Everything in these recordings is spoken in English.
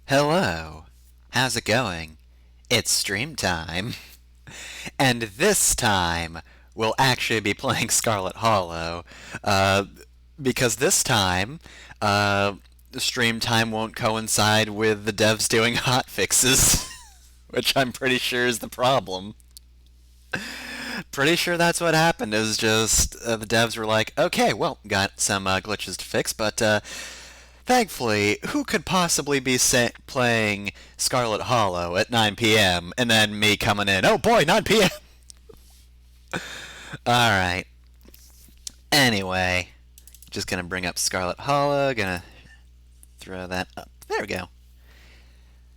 Hello. How's it going? It's stream time. And this time, we'll actually be playing Scarlet Hollow. Uh, because this time, the stream time won't coincide with the devs doing hot fixes, which I'm pretty sure is the problem. Pretty sure that's what happened. It was just the devs were like, okay, well, got some glitches to fix, but thankfully, who could possibly be playing Scarlet Hollow at 9 p.m. and then me coming in, oh boy, 9 p.m. Alright. Anyway, just gonna bring up Scarlet Hollow, gonna throw that up. There we go.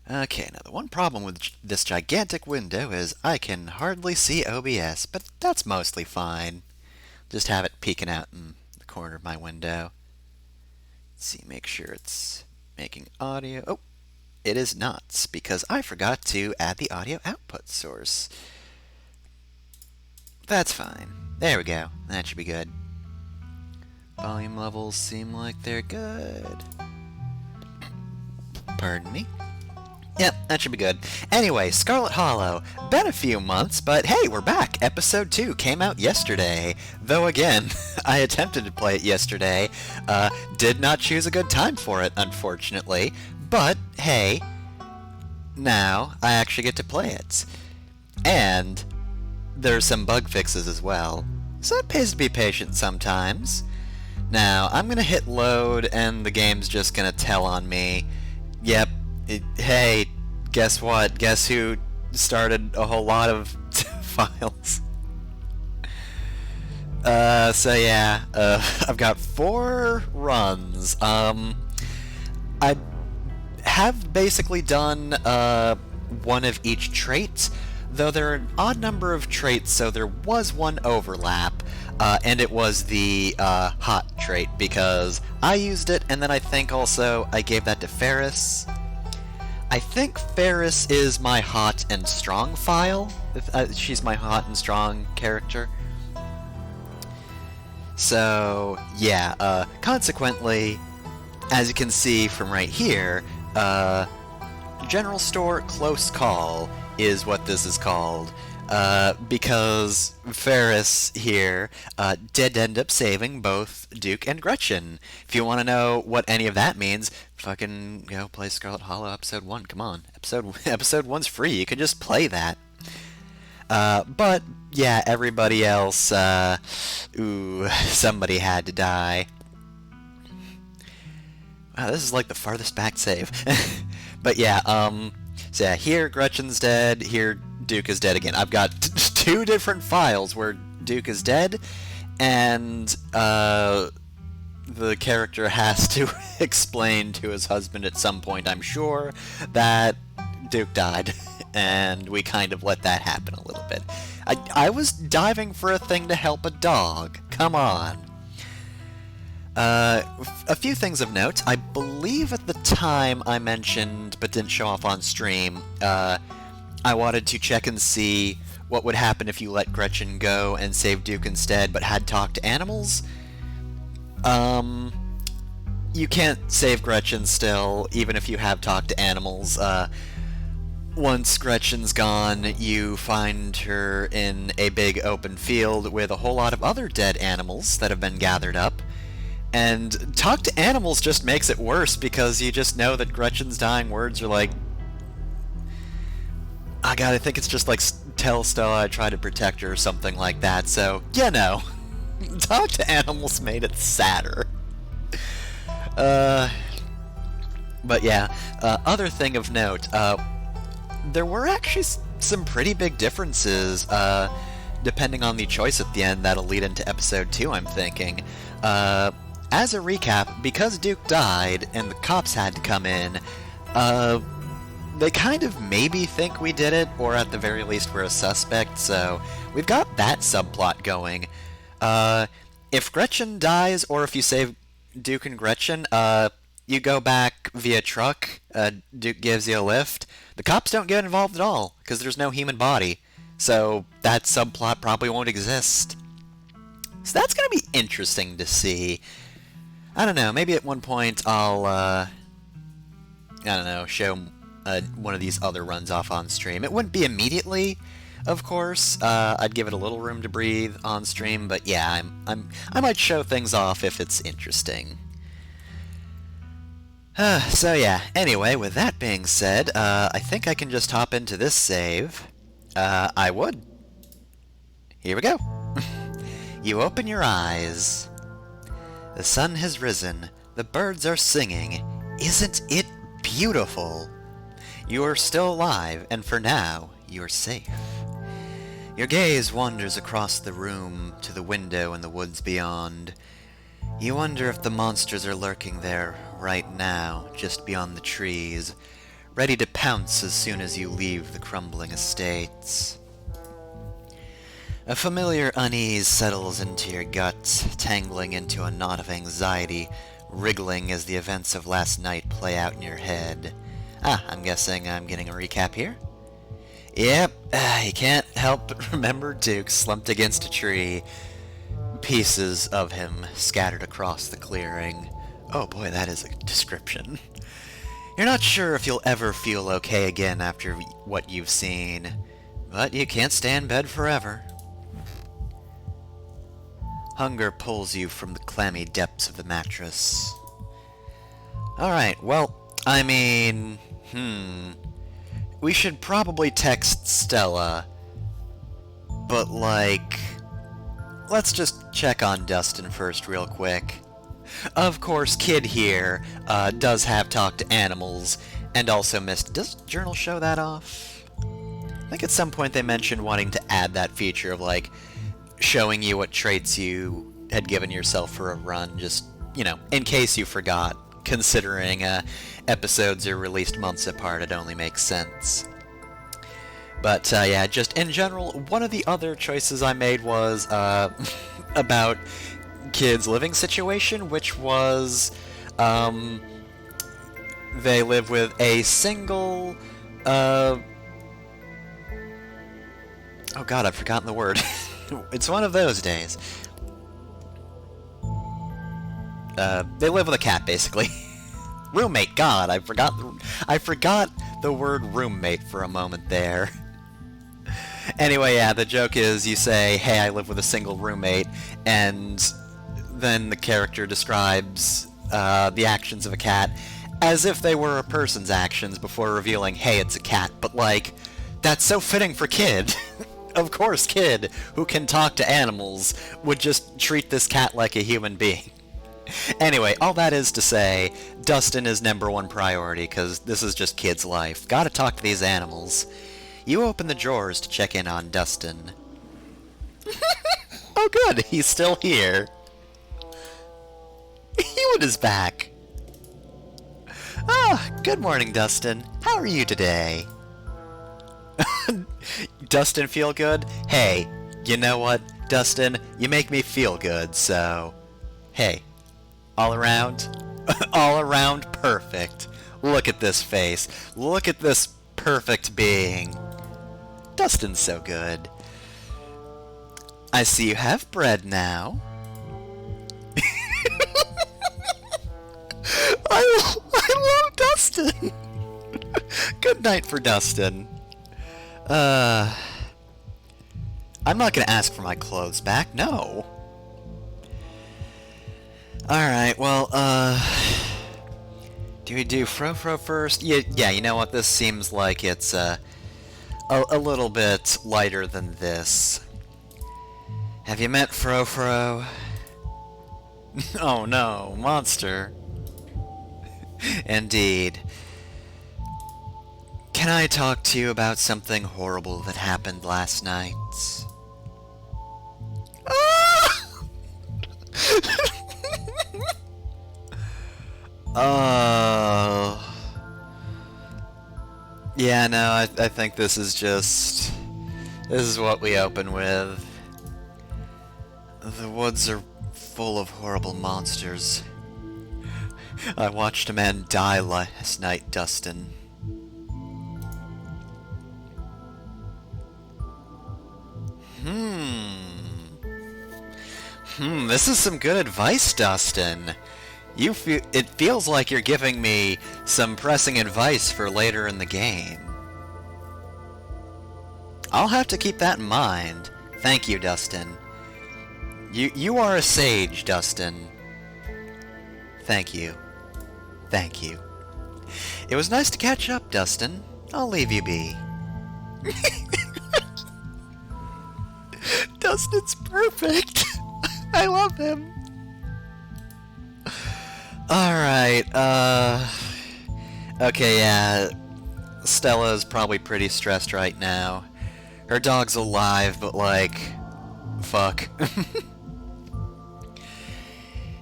Okay, now the one problem with this gigantic window is I can hardly see OBS, but that's mostly fine. Just have it peeking out in the corner of my window. Let's see, make sure it's making audio. Oh, it is not, because I forgot to add the audio output source. That's fine. There we go. That should be good. Volume levels seem like they're good. Pardon me. Yep, that should be good. Anyway, Scarlet Hollow. Been a few months, but hey, we're back. Episode 2 came out yesterday. Though again, I attempted to play it yesterday. Did not choose a good time for it, unfortunately. But, hey, now I actually get to play it. And there's some bug fixes as well. So it pays to be patient sometimes. Now, I'm going to hit load, and the game's just going to tell on me. Yep. Hey, guess what? Guess who started a whole lot of files? So yeah, I've got 4 runs. I have basically done, one of each trait, though there are an odd number of traits, so there was one overlap, and it was the, hot trait, because I used it, and then I think also I gave that to Ferris. I think Ferris is my hot and strong file. She's my hot and strong character. So, yeah, consequently, as you can see from right here, General Store Close Call is what this is called. Because Ferris here did end up saving both Duke and Gretchen. If you want to know what any of that means, fucking go play Scarlet Hollow Episode 1. Come on. Episode 1's free. You can just play that. But, yeah, everybody else, ooh, somebody had to die. Wow, this is like the farthest back save. But yeah, so yeah, here Gretchen's dead, here Duke is dead again. I've got 2 different files where Duke is dead, and the character has to explain to his husband at some point, I'm sure, that Duke died, and we kind of let that happen a little bit. I was diving for a thing to help a dog. Come on. A few things of note. I believe at the time I mentioned, but didn't show off on stream, I wanted to check and see what would happen if you let Gretchen go and save Duke instead, but had talked to animals. You can't save Gretchen still, even if you have talked to animals. Once Gretchen's gone, you find her in a big open field with a whole lot of other dead animals that have been gathered up. And talk to animals just makes it worse, because you just know that Gretchen's dying words are like, oh god, I think it's just like, tell Stella I try to protect her or something like that, so, you know. Talk to animals made it sadder. But yeah, other thing of note, there were actually some pretty big differences, depending on the choice at the end that'll lead into episode 2, I'm thinking. As a recap, because Duke died and the cops had to come in, they kind of maybe think we did it, or at the very least we're a suspect, so we've got that subplot going. If Gretchen dies, or if you save Duke and Gretchen, you go back via truck, Duke gives you a lift. The cops don't get involved at all, because there's no human body, so that subplot probably won't exist. So that's going to be interesting to see. I don't know, maybe at one point I'll I don't know, show one of these other runs off on stream. It wouldn't be immediately, of course. I'd give it a little room to breathe on stream, but yeah, I might show things off if it's interesting. So yeah, anyway, with that being said, I think I can just hop into this save. I would. Here we go. You open your eyes. The sun has risen. The birds are singing. Isn't it beautiful? You are still alive, and for now, you're safe. Your gaze wanders across the room to the window in the woods beyond. You wonder if the monsters are lurking there right now, just beyond the trees, ready to pounce as soon as you leave the crumbling estates. A familiar unease settles into your guts, tangling into a knot of anxiety, wriggling as the events of last night play out in your head. I'm guessing I'm getting a recap here? Yep, you can't help but remember Duke slumped against a tree, pieces of him scattered across the clearing. Oh boy, that is a description. You're not sure if you'll ever feel okay again after what you've seen, but you can't stay in bed forever. Hunger pulls you from the clammy depths of the mattress. Alright, well, I mean, we should probably text Stella, but like, let's just check on Dustin first real quick. Of course, Kid here does have talk to animals, and also missed... Does Journal show that off? I think at some point they mentioned wanting to add that feature of, like, showing you what traits you had given yourself for a run, just, you know, in case you forgot. Considering episodes are released months apart, it only makes sense. But, yeah, just in general, one of the other choices I made was about Kid's living situation, which was they live with a single... oh god, I've forgotten the word. It's one of those days. They live with a cat, basically. Roommate, god, I forgot the word roommate for a moment there. Anyway, yeah, the joke is you say, hey, I live with a single roommate, and then the character describes the actions of a cat as if they were a person's actions before revealing, hey, it's a cat. But, like, that's so fitting for Kid. Of course, Kid, who can talk to animals, would just treat this cat like a human being. Anyway, all that is to say, Dustin is #1 priority, because this is just Kid's life. Gotta talk to these animals. You open the drawers to check in on Dustin. Oh good, he's still here. Ewan is back. Good morning, Dustin. How are you today? Dustin feel good? Hey, you know what, Dustin? You make me feel good, so... Hey. All around? All around perfect. Look at this face. Look at this perfect being. Dustin's so good. I see you have bread now. I love Dustin. Good night for Dustin. I'm not gonna ask for my clothes back, no. Alright, well, do we do Fro-Fro first? Yeah, you know what, this seems like it's, a little bit lighter than this. Have you met Fro-Fro? Oh no, monster. Indeed. Can I talk to you about something horrible that happened last night? Oh. Yeah, no, I think this is just... This is what we open with. The woods are full of horrible monsters. I watched a man die last night, Dustin. This is some good advice, Dustin. It feels like you're giving me some pressing advice for later in the game. I'll have to keep that in mind. Thank you, Dustin. You are a sage, Dustin. Thank you. Thank you. It was nice to catch up, Dustin. I'll leave you be. Dustin's perfect. I love him. Alright, okay, yeah. Stella's probably pretty stressed right now. Her dog's alive, but like... fuck.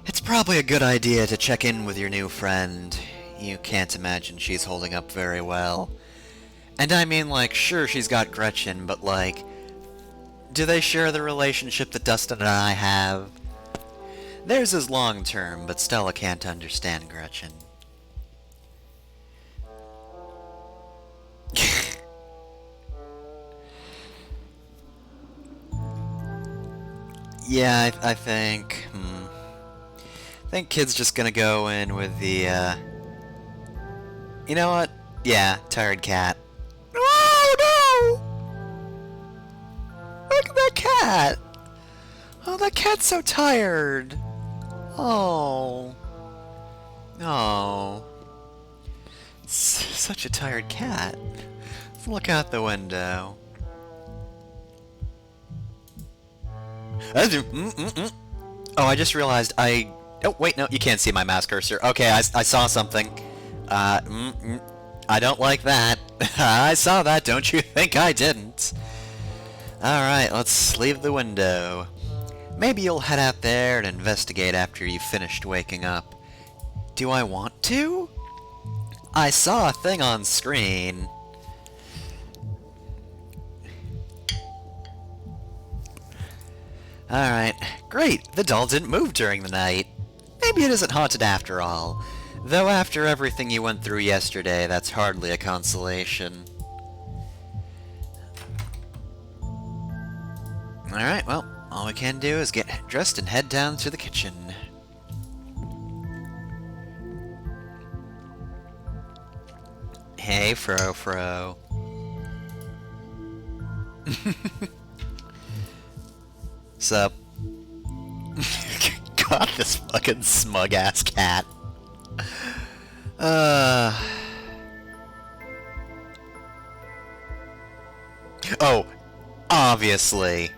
It's probably a good idea to check in with your new friend. You can't imagine she's holding up very well. And I mean, like, sure, she's got Gretchen, but like... do they share the relationship that Dustin and I have? Theirs is long-term, but Stella can't understand Gretchen. Yeah, I think... I think Kid's just gonna go in with the, you know what? Yeah, tired cat. Oh, no! Look at that cat! Oh, that cat's so tired! Oh. Oh. Such a tired cat. Let's look out the window. Oh, I just realized oh, wait, no, you can't see my mouse cursor. Okay, I saw something. I don't like that. I saw that, don't you think I didn't? Alright, let's leave the window. Maybe you'll head out there and investigate after you've finished waking up. Do I want to? I saw a thing on screen. Alright, great, the doll didn't move during the night. Maybe it isn't haunted after all. Though after everything you went through yesterday, that's hardly a consolation. Alright, well, all we can do is get dressed and head down to the kitchen. Hey, Fro. Sup? God, this fucking smug-ass cat. Oh, obviously.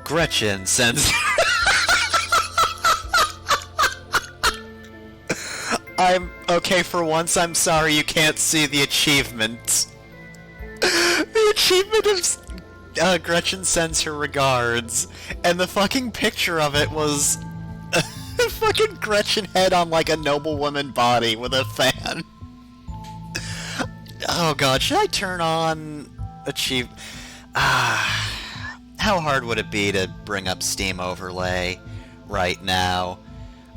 Gretchen sends... Okay, for once, I'm sorry you can't see the achievement. The achievement is... Gretchen sends her regards, and the fucking picture of it was a fucking Gretchen head on like a noblewoman body with a fan. Oh god, should I turn on how hard would it be to bring up Steam Overlay right now?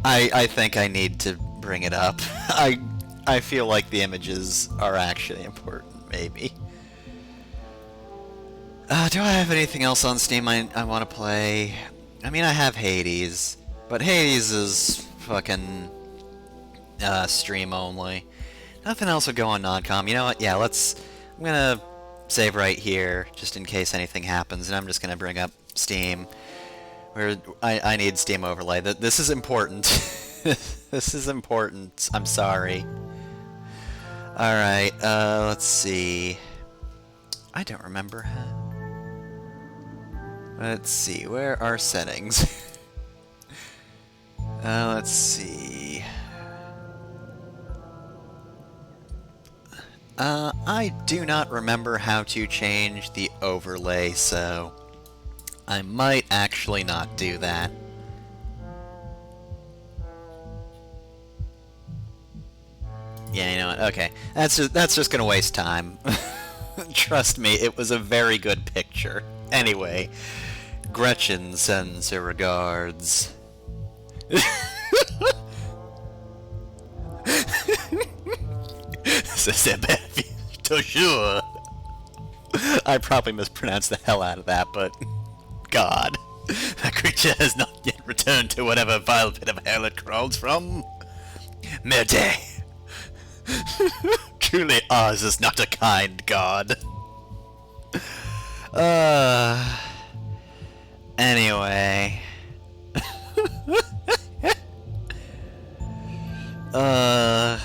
I think I need to bring it up. I feel like the images are actually important, maybe. Do I have anything else on Steam I want to play? I mean, I have Hades, but Hades is fucking stream only. Nothing else would go on Nodcom. You know what? Yeah, I'm gonna save right here, just in case anything happens, and I'm just gonna bring up Steam. Where I need Steam Overlay. This is important. This is important. I'm sorry. Alright, let's see. I don't remember how... Let's see, where are settings? Let's see. I do not remember how to change the overlay, so I might actually not do that. Yeah, you know what? Okay, that's just gonna waste time. Trust me, it was a very good picture. Anyway, Gretchen sends her regards. Toujours. I probably mispronounced the hell out of that, but God, that creature has not yet returned to whatever vile pit of hell it crawled from. Merde. Truly ours is not a kind god. Anyway. uh...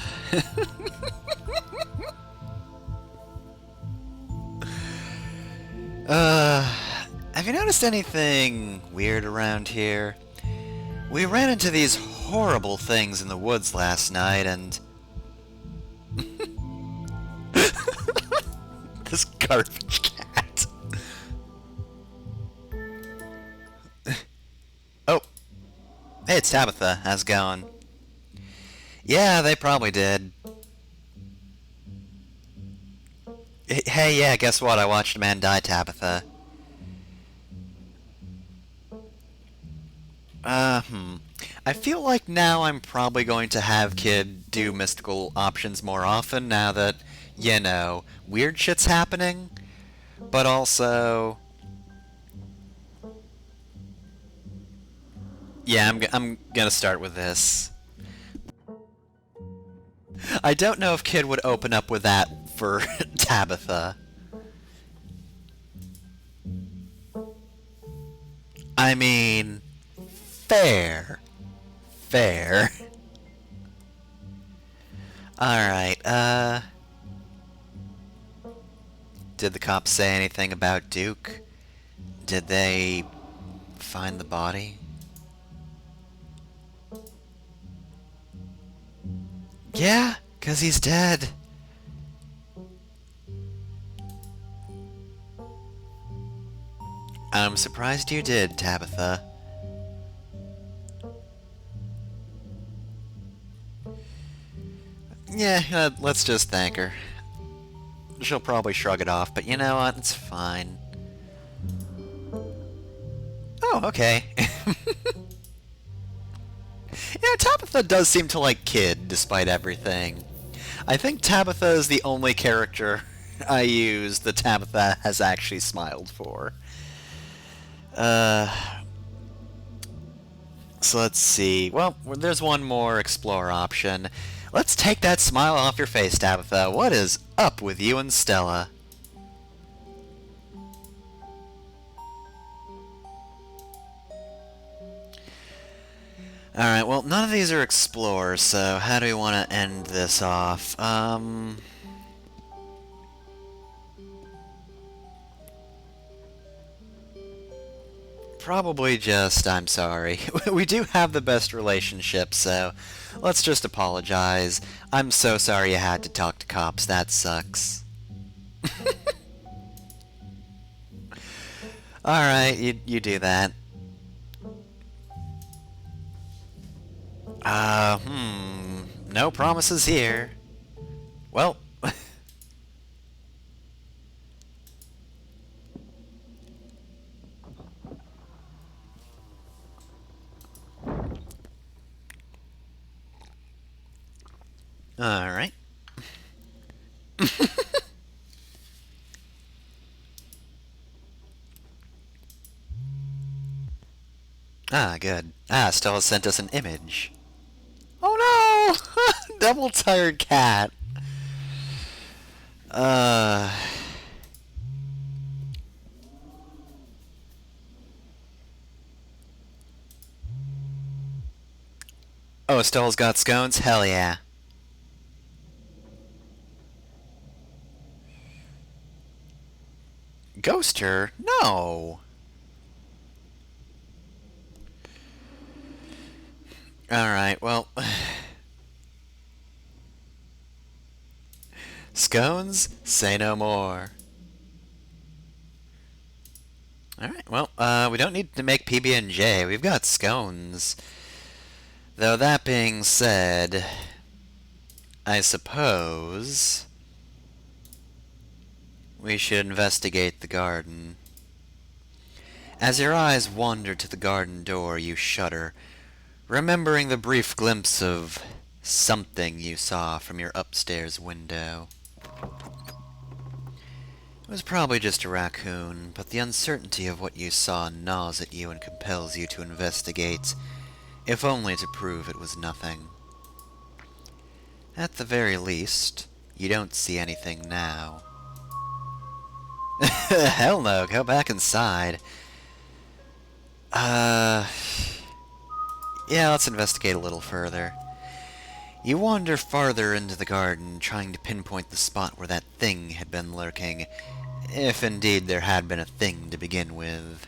Have you noticed anything weird around here? We ran into these horrible things in the woods last night, and... this garbage cat. Oh. Hey, it's Tabitha. How's it going? Yeah, they probably did. Hey, yeah, guess what? I watched a man die, Tabitha. I feel like now I'm probably going to have Kid do mystical options more often now that, you know, weird shit's happening. But also... yeah, I'm gonna start with this. I don't know if Kid would open up with that for Tabitha. I mean... fair. Fair. Alright, did the cops say anything about Duke? Did they find the body? Yeah, 'cause he's dead. I'm surprised you did, Tabitha. Yeah, let's just thank her. She'll probably shrug it off, but you know what? It's fine. Oh, okay. Yeah, Tabitha does seem to like Kid, despite everything. I think Tabitha is the only character I use that Tabitha has actually smiled for. So let's see. Well, there's one more explore option. Let's take that smile off your face, Tabitha. What is up with you and Stella? Alright, well, none of these are explorers, so how do we want to end this off? Probably just, I'm sorry. We do have the best relationship, so let's just apologize. I'm so sorry you had to talk to cops. That sucks. Alright, you do that. No promises here. Well... Alright. Ah, good. Ah, Stella sent us an image. Oh no! Double tired cat. Oh, Stella's got scones? Hell yeah. Ghost her? No! Alright, well... Scones? Say no more. Alright, well, we don't need to make PB&J. We've got scones. Though that being said... I suppose... we should investigate the garden. As your eyes wander to the garden door, you shudder, remembering the brief glimpse of something you saw from your upstairs window. It was probably just a raccoon, but the uncertainty of what you saw gnaws at you and compels you to investigate, if only to prove it was nothing. At the very least, you don't see anything now. Hell no, go back inside. Yeah, let's investigate a little further. You wander farther into the garden, trying to pinpoint the spot where that thing had been lurking, if indeed there had been a thing to begin with.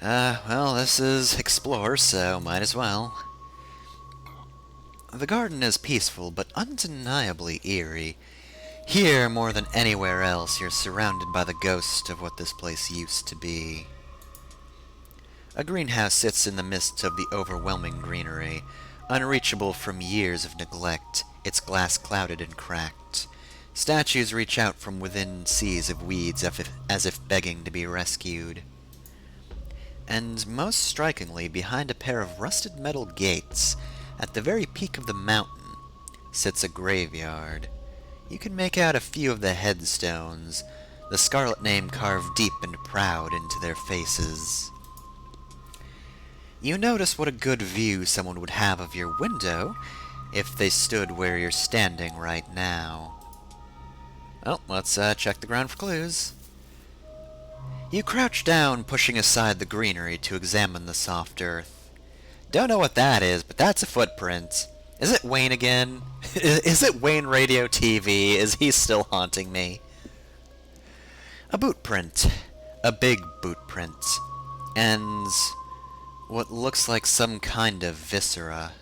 Well, this is Explore, so might as well. The garden is peaceful, but undeniably eerie. Here, more than anywhere else, you're surrounded by the ghost of what this place used to be. A greenhouse sits in the midst of the overwhelming greenery, unreachable from years of neglect, its glass clouded and cracked. Statues reach out from within seas of weeds as if begging to be rescued. And most strikingly, behind a pair of rusted metal gates, at the very peak of the mountain, sits a graveyard. You can make out a few of the headstones, the Scarlet name carved deep and proud into their faces. You notice what a good view someone would have of your window if they stood where you're standing right now. Well, let's check the ground for clues. You crouch down, pushing aside the greenery to examine the soft earth. Don't know what that is, but that's a footprint. Is it Wayne again? Is it Wayne Radio TV? Is he still haunting me? A boot print. A big boot print. And what looks like some kind of viscera.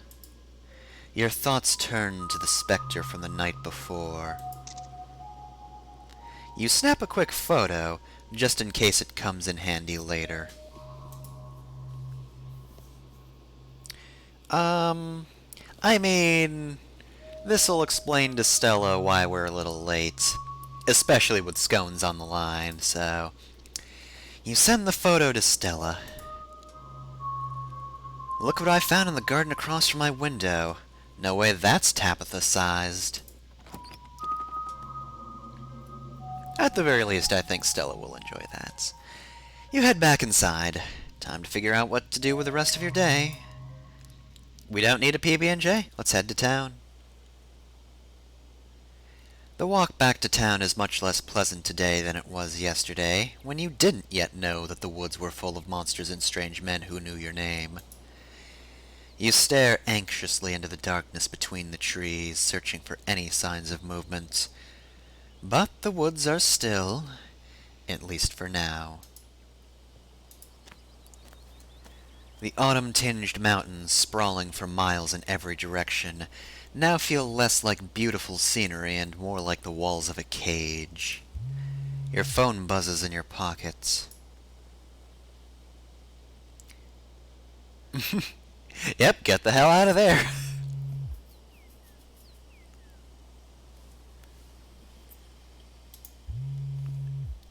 Your thoughts turn to the specter from the night before. You snap a quick photo, just in case it comes in handy later. I mean, this'll explain to Stella why we're a little late. Especially with scones on the line, so... You send the photo to Stella. Look what I found in the garden across from my window. No way that's Tabitha-sized. At the very least, I think Stella will enjoy that. You head back inside. Time to figure out what to do with the rest of your day. We don't need a PB&J. Let's head to town. The walk back to town is much less pleasant today than it was yesterday, when you didn't yet know that the woods were full of monsters and strange men who knew your name. You stare anxiously into the darkness between the trees, searching for any signs of movement. But the woods are still, at least for now. The autumn-tinged mountains, sprawling for miles in every direction, now feel less like beautiful scenery and more like the walls of a cage. Your phone buzzes in your pocket. Yep, get the hell out of there.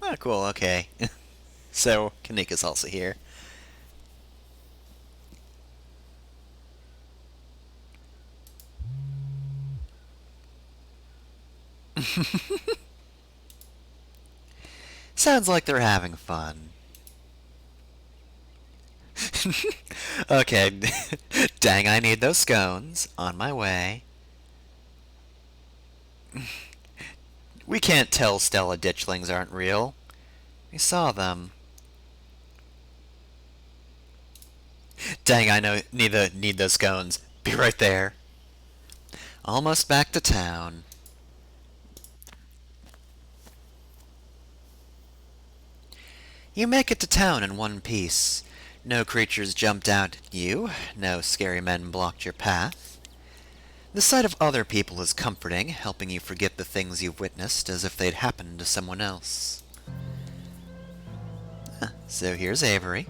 Oh, cool, okay. So, Kanika's also here. Sounds like they're having fun. Okay. Dang, I need those scones. On my way. We can't tell Stella ditchlings aren't real. We saw them. Dang, I need those scones. Be right there. Almost back to town. You make it to town in one piece. No creatures jumped out at you. No scary men blocked your path. The sight of other people is comforting, helping you forget the things you've witnessed as if they'd happened to someone else. So here's Avery.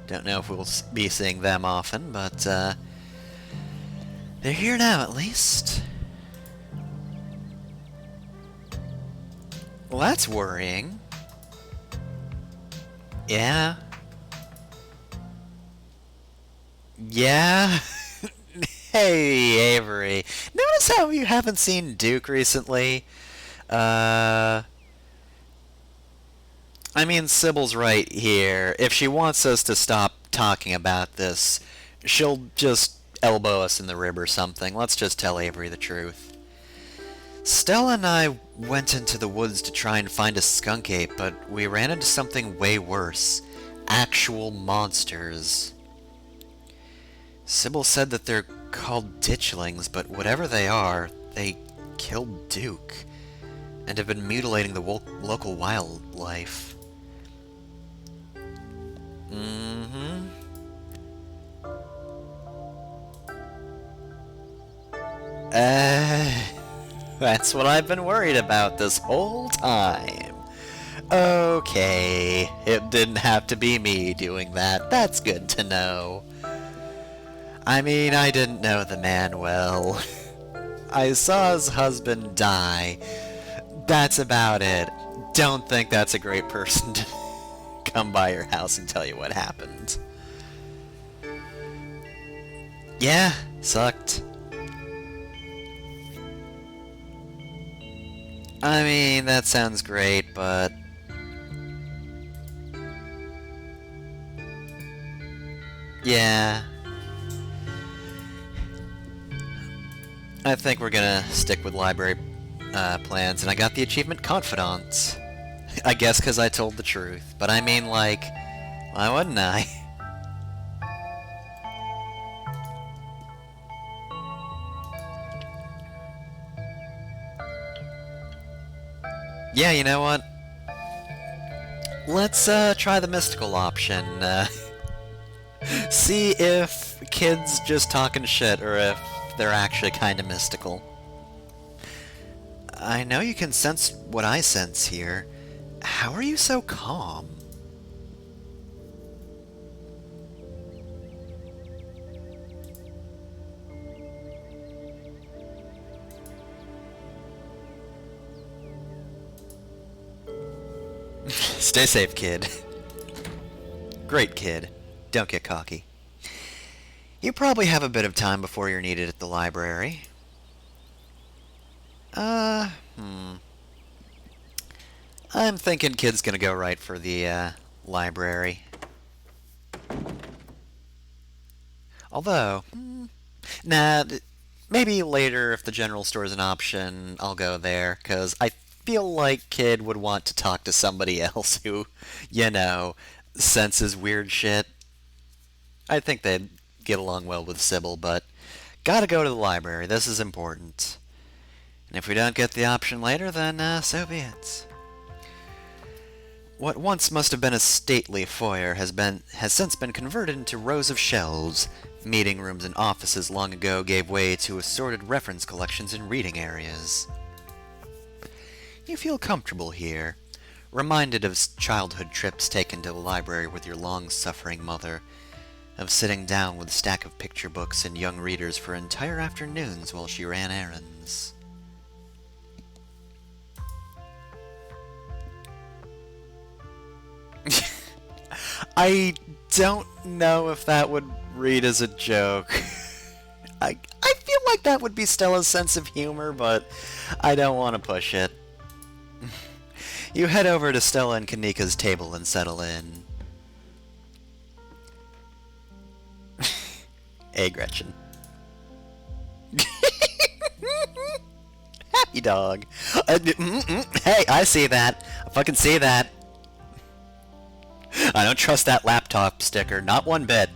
Don't know if we'll be seeing them often, but they're here now at least. Well, that's worrying. Yeah. Yeah? Hey, Avery. Notice how you haven't seen Duke recently? Uh, I mean, Sybil's right here. If she wants us to stop talking about this, she'll just elbow us in the rib or something. Let's just tell Avery the truth. Stella and I went into the woods to try and find a skunk ape, but we ran into something way worse. Actual monsters. Sybil said that they're called ditchlings, but whatever they are, they killed Duke and have been mutilating the local wildlife. Mm-hmm. That's what I've been worried about this whole time. Okay, it didn't have to be me doing that. That's good to know. I mean, I didn't know the man well. I saw his husband die. That's about it. Don't think that's a great person to come by your house and tell you what happened. Yeah, sucked. I mean, that sounds great, but... yeah. I think we're gonna stick with library plans, and I got the achievement Confidant. I guess because I told the truth. But I mean, like, why wouldn't I? Yeah, you know what? Let's try the mystical option. See if kids just talking shit or if they're actually kind of mystical. I know you can sense what I sense here. How are you so calm? Stay safe, kid. Great kid. Don't get cocky. You probably have a bit of time before you're needed at the library. I'm thinking kid's gonna go right for the, library. Although, nah, maybe later if the general store's an option, I'll go there, because I feel like kid would want to talk to somebody else who, you know, senses weird shit. I think they'd get along well with Sybil, but gotta go to the library. This is important. And if we don't get the option later, then so be it. What once must have been a stately foyer has since been converted into rows of shelves. Meeting rooms and offices long ago gave way to assorted reference collections and reading areas. You feel comfortable here, reminded of childhood trips taken to the library with your long-suffering mother, of sitting down with a stack of picture books and young readers for entire afternoons while she ran errands. I don't know if that would read as a joke. I feel like that would be Stella's sense of humor, but I don't want to push it. You head over to Stella and Kanika's table and settle in. Hey, Gretchen. Happy dog. Hey, I see that. I fucking see that. I don't trust that laptop sticker, not one bit.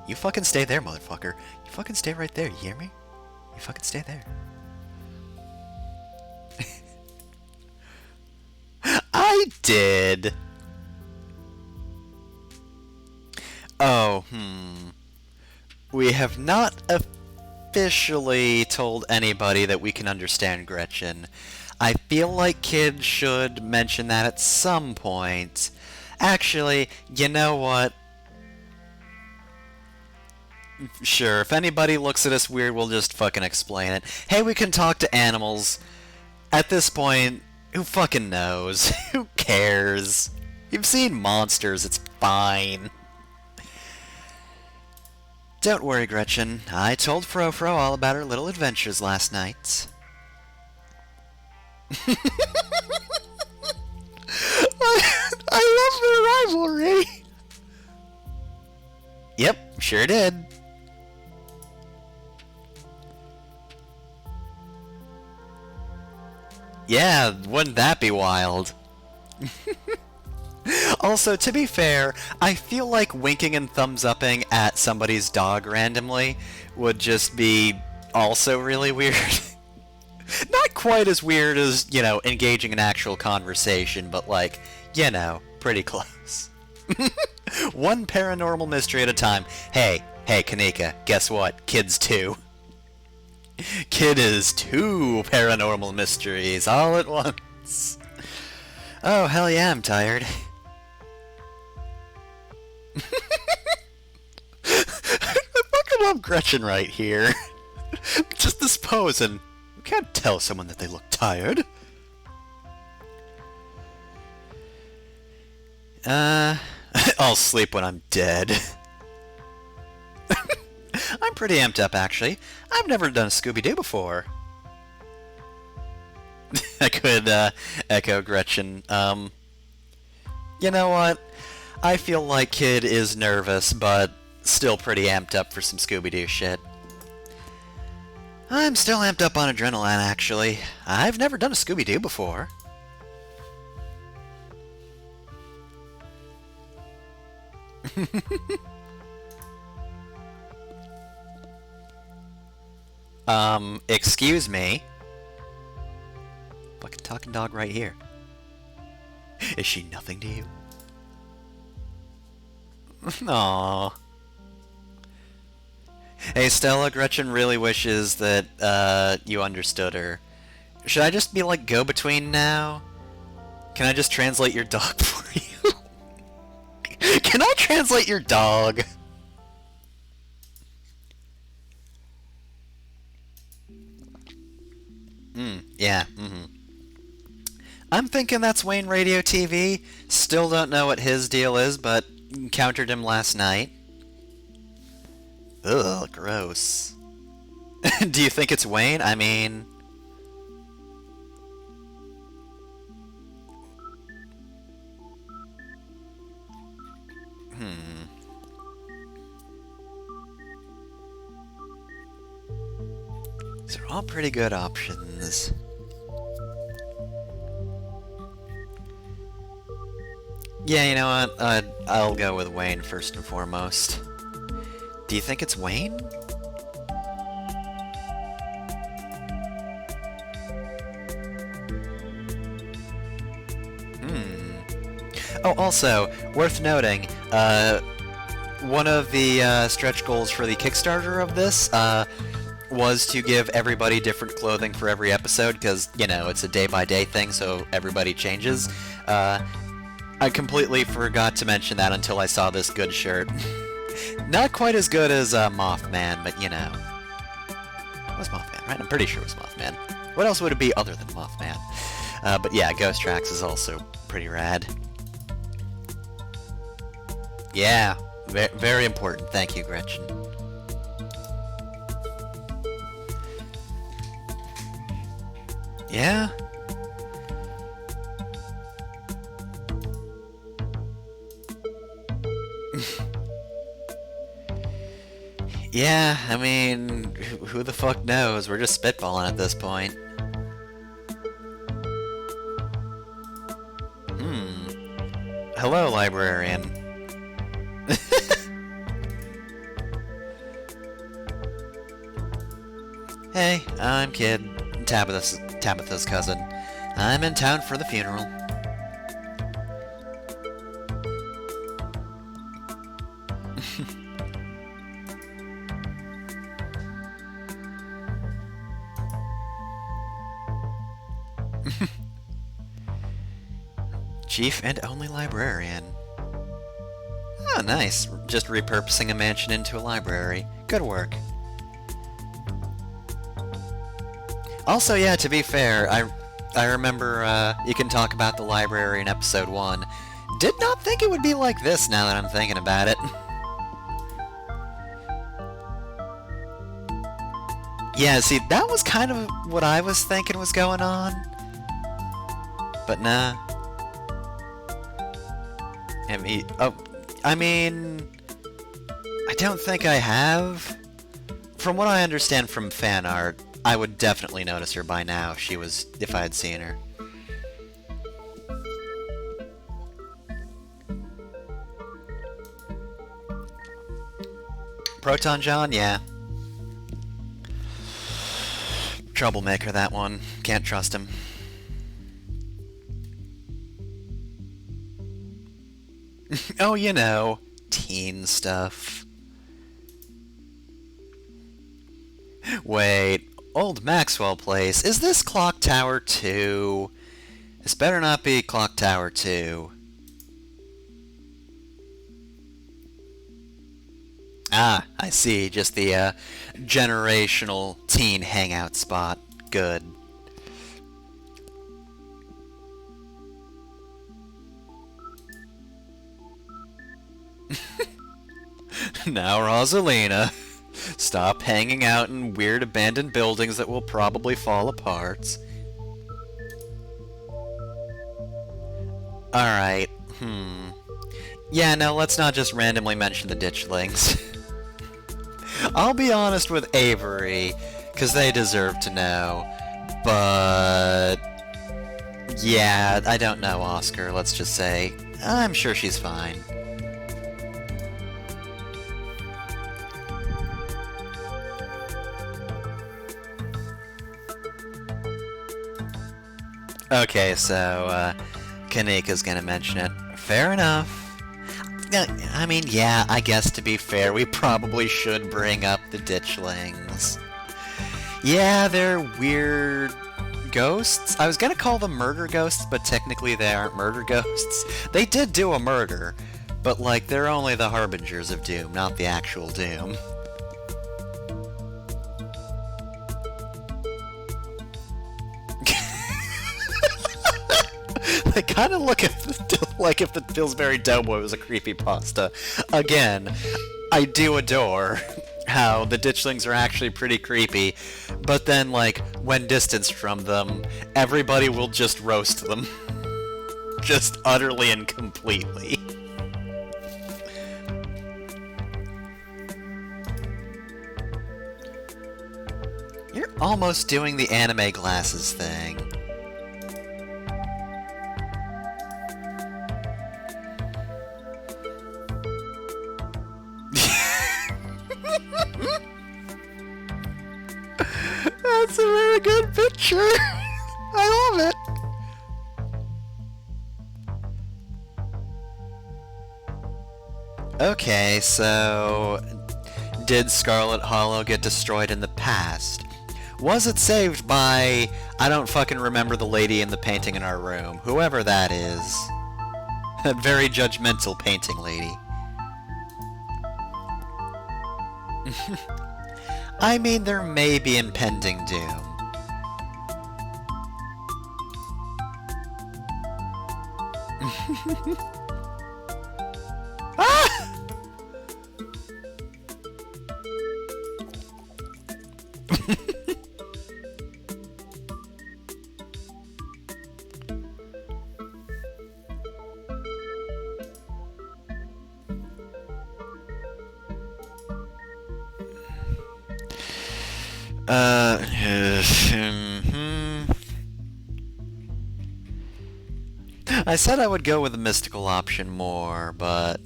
You fucking stay there, motherfucker. You fucking stay right there, you hear me? You fucking stay there. I did. Oh, We have not officially told anybody that we can understand Gretchen. I feel like kids should mention that at some point. Actually, you know what? Sure, if anybody looks at us weird, we'll just fucking explain it. Hey, we can talk to animals. At this point, who fucking knows? Who cares? You've seen monsters, it's fine. Don't worry, Gretchen. I told Frofro all about her little adventures last night. I love their rivalry. Yep, sure did. Yeah, wouldn't that be wild? Also, to be fair, I feel like winking and thumbs upping at somebody's dog randomly would just be also really weird. Not quite as weird as, engaging in actual conversation, but like, pretty close. One paranormal mystery at a time. Hey, Kanika, guess what? Kid's two. Kid is two paranormal mysteries all at once. Oh, hell yeah, I'm tired. I fucking love Gretchen right here. Just this pose, and you can't tell someone that they look tired. I'll sleep when I'm dead. I'm pretty amped up, actually. I've never done a Scooby-Doo before. I could, echo Gretchen. You know what? I feel like Kid is nervous, but still pretty amped up for some Scooby-Doo shit. I'm still amped up on adrenaline, actually. I've never done a Scooby-Doo before. Excuse me? Fucking talking dog right here. Is she nothing to you? Aww. Hey Stella, Gretchen really wishes that, you understood her. Should I just be like go-between now? Can I just translate your dog for you? Can I translate your dog? Yeah, I'm thinking that's Wayne Radio TV. Still don't know what his deal is, but encountered him last night. Ugh, gross. Do you think it's Wayne? I mean... These are all pretty good options. Yeah, you know what? I'll go with Wayne first and foremost. Do you think it's Wayne? Oh, also, worth noting, one of the stretch goals for the Kickstarter of this was to give everybody different clothing for every episode, because, it's a day-by-day thing, so everybody changes. I completely forgot to mention that until I saw this good shirt. Not quite as good as Mothman, but It was Mothman, right? I'm pretty sure it was Mothman. What else would it be other than Mothman? But yeah, Ghost Tracks is also pretty rad. Yeah, very important. Thank you, Gretchen. Yeah? Yeah, I mean, who the fuck knows? We're just spitballing at this point. Hello, librarian. Hey, I'm Kid, Tabitha's cousin. I'm in town for the funeral. Chief and only librarian. Oh, nice. Just repurposing a mansion into a library. Good work. Also, yeah, to be fair, I remember, you can talk about the library in episode 1. Did not think it would be like this now that I'm thinking about it. Yeah, see, that was kind of what I was thinking was going on. But nah. Oh, I mean, I don't think I have. From what I understand from fan art, I would definitely notice her by now if I had seen her. Proton John, yeah. Troublemaker, that one. Can't trust him. Oh, you know, teen stuff. Wait, Old Maxwell Place. Is this Clock Tower 2? This better not be Clock Tower 2. Ah, I see. Just the generational teen hangout spot. Good. Now, Rosalina, stop hanging out in weird abandoned buildings that will probably fall apart. Alright, Yeah, no, let's not just randomly mention the ditchlings. I'll be honest with Avery, because they deserve to know. But... yeah, I don't know Oscar, let's just say. I'm sure she's fine. Okay, so, Kanika's gonna mention it. Fair enough. I mean, yeah, I guess to be fair, we probably should bring up the ditchlings. Yeah, they're weird ghosts. I was gonna call them murder ghosts, but technically they aren't murder ghosts. They did do a murder, but, like, they're only the harbingers of doom, not the actual doom. They kind of look like if the Pillsbury Doughboy was a creepypasta. Again, I do adore how the ditchlings are actually pretty creepy, but then, like, when distanced from them, everybody will just roast them. Just utterly and completely. You're almost doing the anime glasses thing. That's a very good picture. I love it. Okay, so did Scarlet Hollow get destroyed in the past? Was it saved by, I don't fucking remember the lady in the painting in our room, whoever that is. A very judgmental painting lady. I mean, there may be impending doom. Ah! I said I would go with the mystical option more, but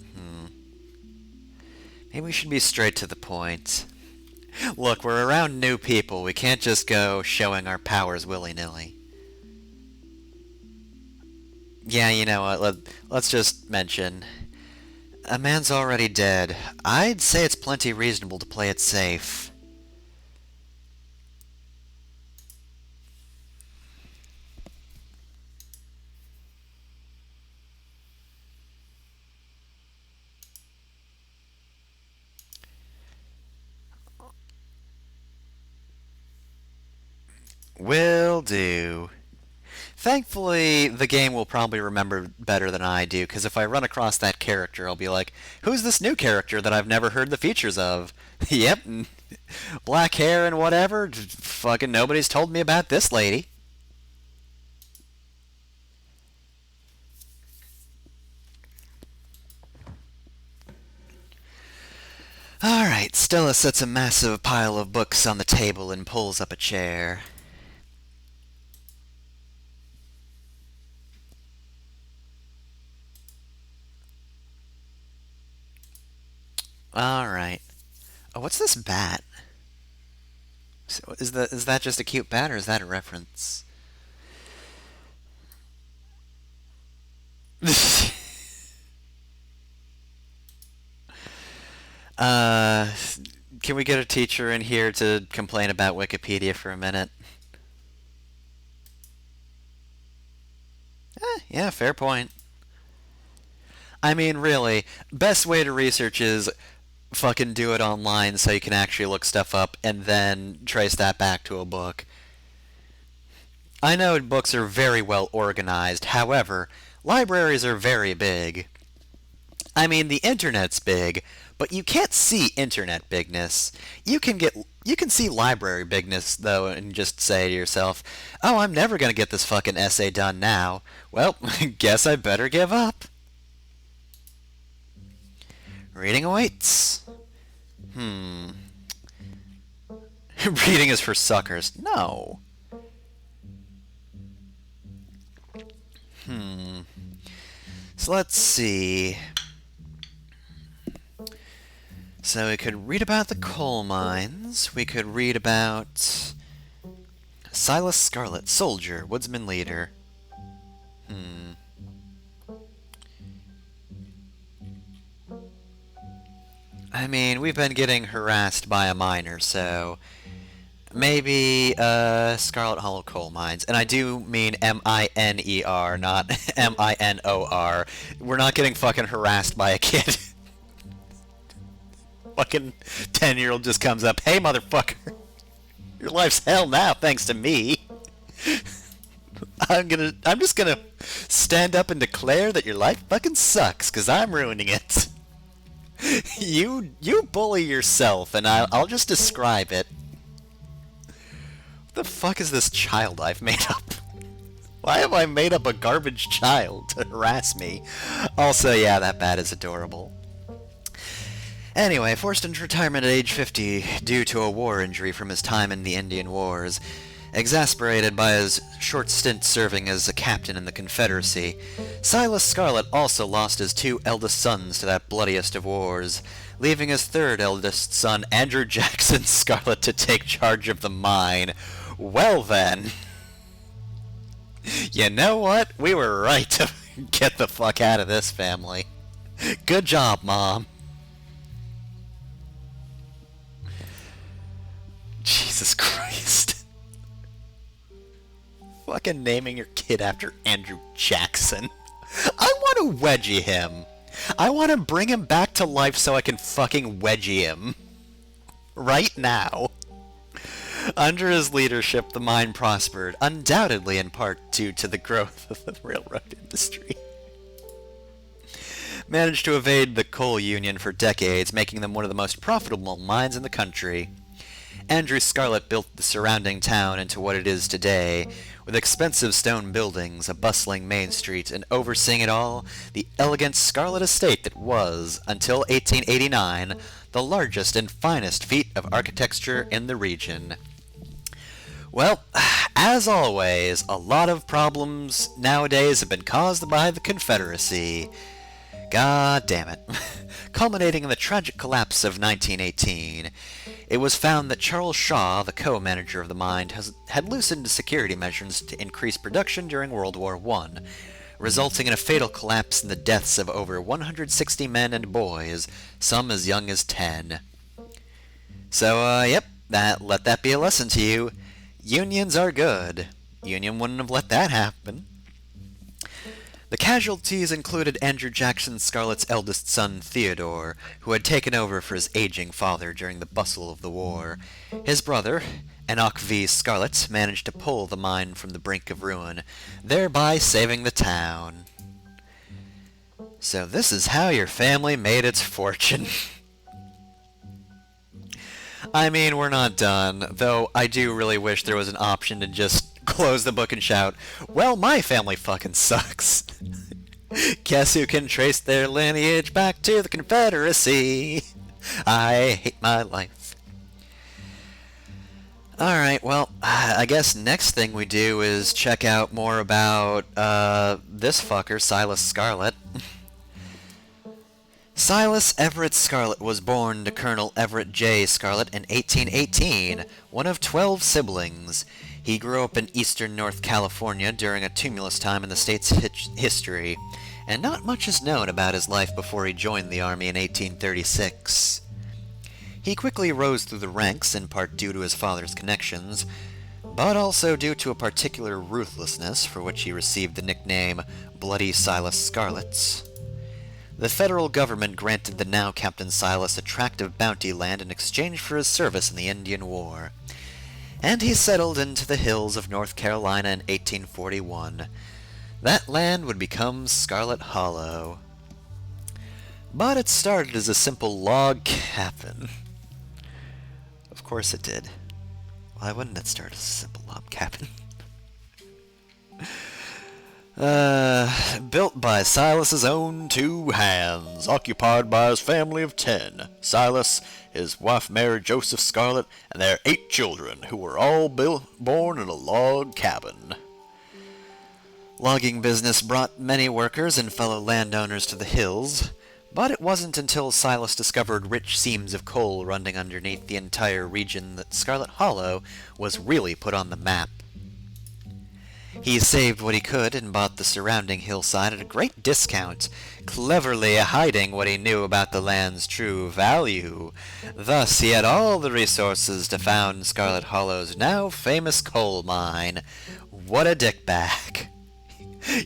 maybe we should be straight to the point. Look, we're around new people. We can't just go showing our powers willy-nilly. Yeah, you know what? Let's just mention. A man's already dead. I'd say it's plenty reasonable to play it safe. Will do. Thankfully, the game will probably remember better than I do, because if I run across that character, I'll be like, who's this new character that I've never heard the features of? Yep, black hair and whatever. Fucking nobody's told me about this lady. Alright, Stella sets a massive pile of books on the table and pulls up a chair. Alright. Oh, what's this bat? Is that just a cute bat, or is that a reference? uh, can we get a teacher in here to complain about Wikipedia for a minute? Yeah, fair point. I mean, really, best way to research is fucking do it online so you can actually look stuff up and then trace that back to a book. I know books are very well organized, however, libraries are very big. I mean, the internet's big, but you can't see internet bigness. You can see library bigness though and just say to yourself, "Oh, I'm never going to get this fucking essay done now. Well, guess I better give up." Reading awaits. Reading is for suckers. No. So let's see. So we could read about the coal mines. We could read about Silas Scarlet, soldier, woodsman leader. I mean, we've been getting harassed by a miner, so maybe Scarlet Hollow Coal Mines. And I do mean M-I-N-E-R, not M-I-N-O-R. We're not getting fucking harassed by a kid. Fucking 10-year-old just comes up, "Hey, motherfucker, your life's hell now thanks to me. I'm just gonna stand up and declare that your life fucking sucks, 'cause I'm ruining it." You bully yourself, and I'll just describe it. What the fuck is this child I've made up? Why have I made up a garbage child to harass me? Also, yeah, that bat is adorable. Anyway, forced into retirement at age 50 due to a war injury from his time in the Indian Wars, exasperated by his short stint serving as a captain in the Confederacy, Silas Scarlet also lost his two eldest sons to that bloodiest of wars, leaving his third eldest son, Andrew Jackson Scarlet, to take charge of the mine. Well then, you know what? We were right to get the fuck out of this family. Good job, Mom. Jesus Christ. Fucking naming your kid after Andrew Jackson. I want to wedgie him. I want to bring him back to life so I can fucking wedgie him. Right now. Under his leadership, the mine prospered, undoubtedly in part due to the growth of the railroad industry. Managed to evade the coal union for decades, making them one of the most profitable mines in the country. Andrew Scarlet built the surrounding town into what it is today, with expensive stone buildings, a bustling main street, and overseeing it all, the elegant Scarlet estate that was, until 1889, the largest and finest feat of architecture in the region. Well, as always, a lot of problems nowadays have been caused by the Confederacy. God damn it. Culminating in the tragic collapse of 1918, it was found that Charles Shaw, the co-manager of the mine, had loosened security measures to increase production during World War I, resulting in a fatal collapse and the deaths of over 160 men and boys, some as young as 10. So, yep, let that be a lesson to you. Unions are good. Union wouldn't have let that happen. The casualties included Andrew Jackson Scarlet's eldest son, Theodore, who had taken over for his aging father during the bustle of the war. His brother, Enoch V. Scarlet, managed to pull the mine from the brink of ruin, thereby saving the town. So this is how your family made its fortune. I mean, we're not done, though I do really wish there was an option to just close the book and shout, "Well, my family fucking sucks." Guess who can trace their lineage back to the Confederacy? I hate my life. Alright, well, I guess next thing we do is check out more about, this fucker, Silas Scarlet. Silas Everett Scarlet was born to Colonel Everett J. Scarlet in 1818, one of 12 siblings. He grew up in eastern North California during a tumultuous time in the state's history, and not much is known about his life before he joined the Army in 1836. He quickly rose through the ranks, in part due to his father's connections, but also due to a particular ruthlessness for which he received the nickname Bloody Silas Scarlet. The federal government granted the now Captain Silas a tract of bounty land in exchange for his service in the Indian War, and he settled into the hills of North Carolina in 1841. That land would become Scarlet Hollow. But it started as a simple log cabin. Of course it did. Why wouldn't it start as a simple log cabin? Built by Silas's own two hands, occupied by his family of 10. Silas, his wife Mary Joseph Scarlet, and their 8 children, who were all born in a log cabin. Logging business brought many workers and fellow landowners to the hills, but it wasn't until Silas discovered rich seams of coal running underneath the entire region that Scarlet Hollow was really put on the map. He saved what he could and bought the surrounding hillside at a great discount, cleverly hiding what he knew about the land's true value. Thus, he had all the resources to found Scarlet Hollow's now famous coal mine. What a dickbag.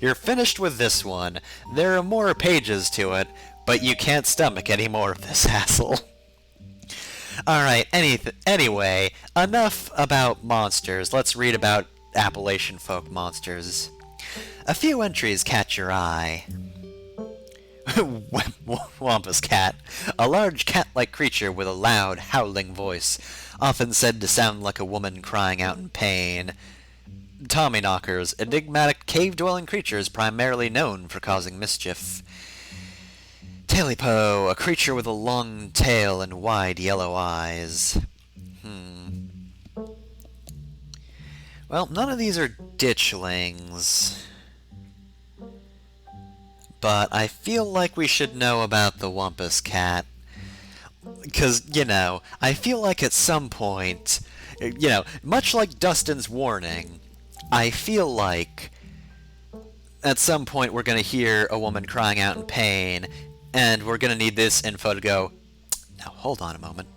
You're finished with this one. There are more pages to it, but you can't stomach any more of this hassle. Alright, anyway, enough about monsters. Let's read about Appalachian folk monsters. A few entries catch your eye. Wampus cat. A large cat-like creature with a loud, howling voice, often said to sound like a woman crying out in pain. Tommyknockers, enigmatic cave-dwelling creatures primarily known for causing mischief. Talipo, a creature with a long tail and wide yellow eyes. Well, none of these are ditchlings. But I feel like we should know about the Wampus cat. Because, I feel like at some point, much like Dustin's warning, I feel like at some point we're going to hear a woman crying out in pain, and we're going to need this info to go, now hold on a moment.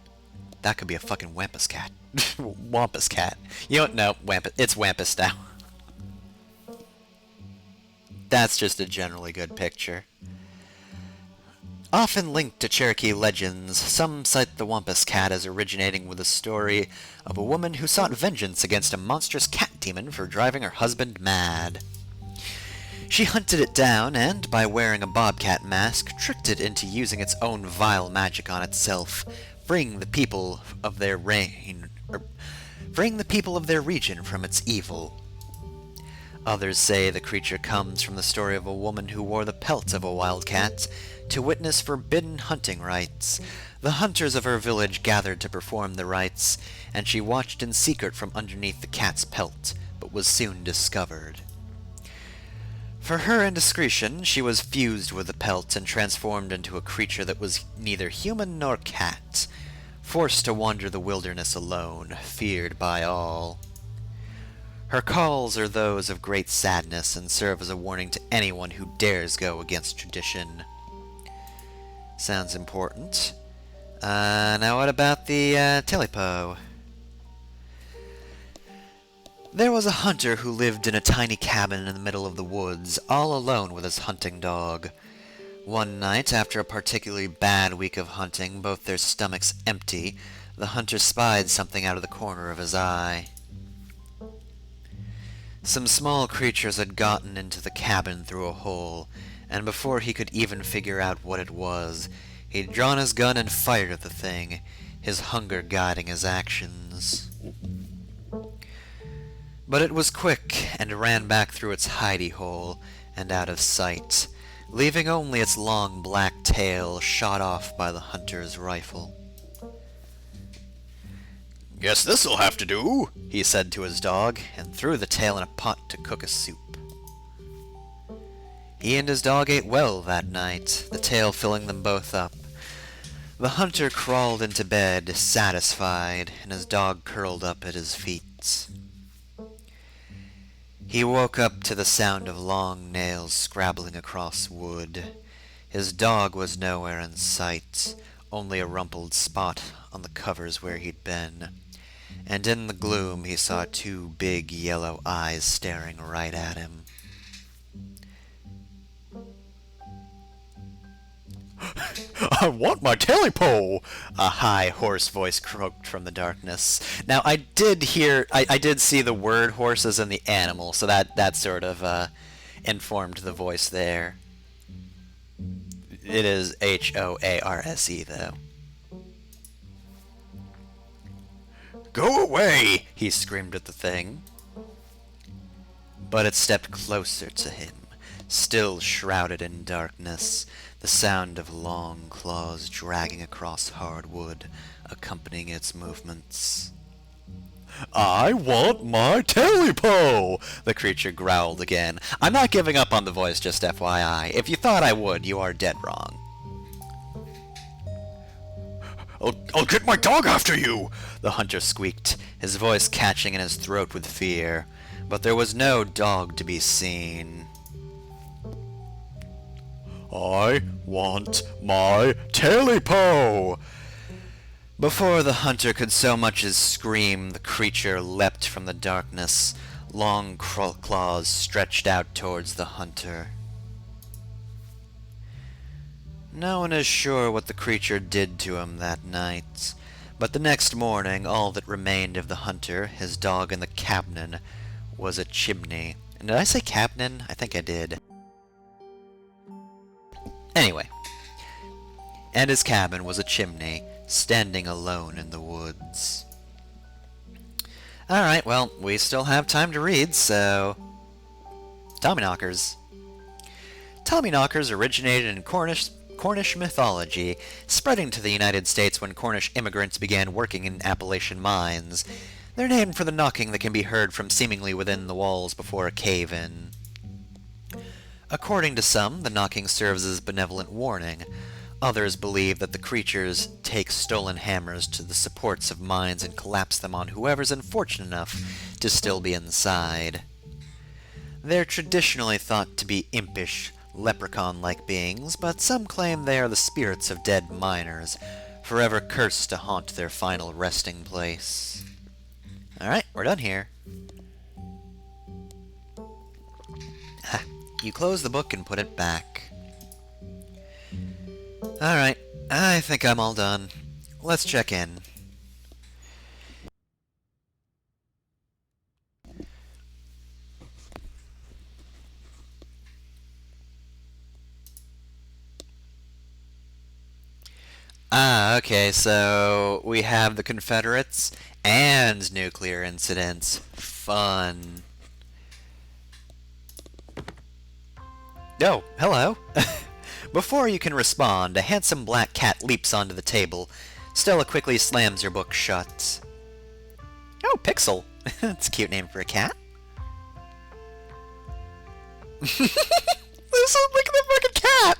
That could be a fucking Wampus cat. Wampus cat. You don't know, it's Wampus now. That's just a generally good picture. Often linked to Cherokee legends, some cite the Wampus cat as originating with a story of a woman who sought vengeance against a monstrous cat demon for driving her husband mad. She hunted it down and, by wearing a bobcat mask, tricked it into using its own vile magic on itself, freeing the people of their region from its evil. Others say the creature comes from the story of a woman who wore the pelt of a wildcat to witness forbidden hunting rites. The hunters of her village gathered to perform the rites, and she watched in secret from underneath the cat's pelt, but was soon discovered. For her indiscretion, she was fused with the pelt and transformed into a creature that was neither human nor cat, forced to wander the wilderness alone, feared by all. Her calls are those of great sadness and serve as a warning to anyone who dares go against tradition. Sounds important. Now what about the Talipo? There was a hunter who lived in a tiny cabin in the middle of the woods, all alone with his hunting dog. One night, after a particularly bad week of hunting, both their stomachs empty, the hunter spied something out of the corner of his eye. Some small creatures had gotten into the cabin through a hole, and before he could even figure out what it was, he'd drawn his gun and fired at the thing, his hunger guiding his actions. But it was quick, and ran back through its hidey hole, and out of sight, leaving only its long black tail shot off by the hunter's rifle. "Guess this'll have to do," he said to his dog, and threw the tail in a pot to cook a soup. He and his dog ate well that night, the tail filling them both up. The hunter crawled into bed, satisfied, and his dog curled up at his feet. He woke up to the sound of long nails scrabbling across wood. His dog was nowhere in sight, only a rumpled spot on the covers where he'd been. And in the gloom he saw two big yellow eyes staring right at him. "I want my telly-pole!" a high, hoarse voice croaked from the darkness. Now, I did see the word horse as in the animal, so that sort of informed the voice there. It is H-O-A-R-S-E, though. "Go away!" he screamed at the thing. But it stepped closer to him, still shrouded in darkness, the sound of long claws dragging across hard wood accompanying its movements. "I want my telly-pole!" the creature growled again. I'm not giving up on the voice, just FYI. If you thought I would, you are dead wrong. I'll get my dog after you!" the hunter squeaked, his voice catching in his throat with fear. But there was no dog to be seen. "I want my telly-pole!" Before the hunter could so much as scream, the creature leapt from the darkness, long claws stretched out towards the hunter. No one is sure what the creature did to him that night, but the next morning all that remained of the hunter, his dog, and the cabman was a chimney. And did I say cabman? I think I did. Anyway, and his cabin was a chimney, standing alone in the woods. Alright, well, we still have time to read, so... Tommyknockers. Tommyknockers originated in Cornish mythology, spreading to the United States when Cornish immigrants began working in Appalachian mines. They're named for the knocking that can be heard from seemingly within the walls before a cave-in. According to some, the knocking serves as benevolent warning. Others believe that the creatures take stolen hammers to the supports of mines and collapse them on whoever's unfortunate enough to still be inside. They're traditionally thought to be impish, leprechaun-like beings, but some claim they are the spirits of dead miners, forever cursed to haunt their final resting place. Alright, we're done here. You close the book and put it back. Alright, I think I'm all done. Let's check in. Okay, so we have the Confederates and nuclear incidents. Fun. Oh, hello. Before you can respond, a handsome black cat leaps onto the table. Stella quickly slams her book shut. Oh, Pixel. That's a cute name for a cat. Look at the fucking cat!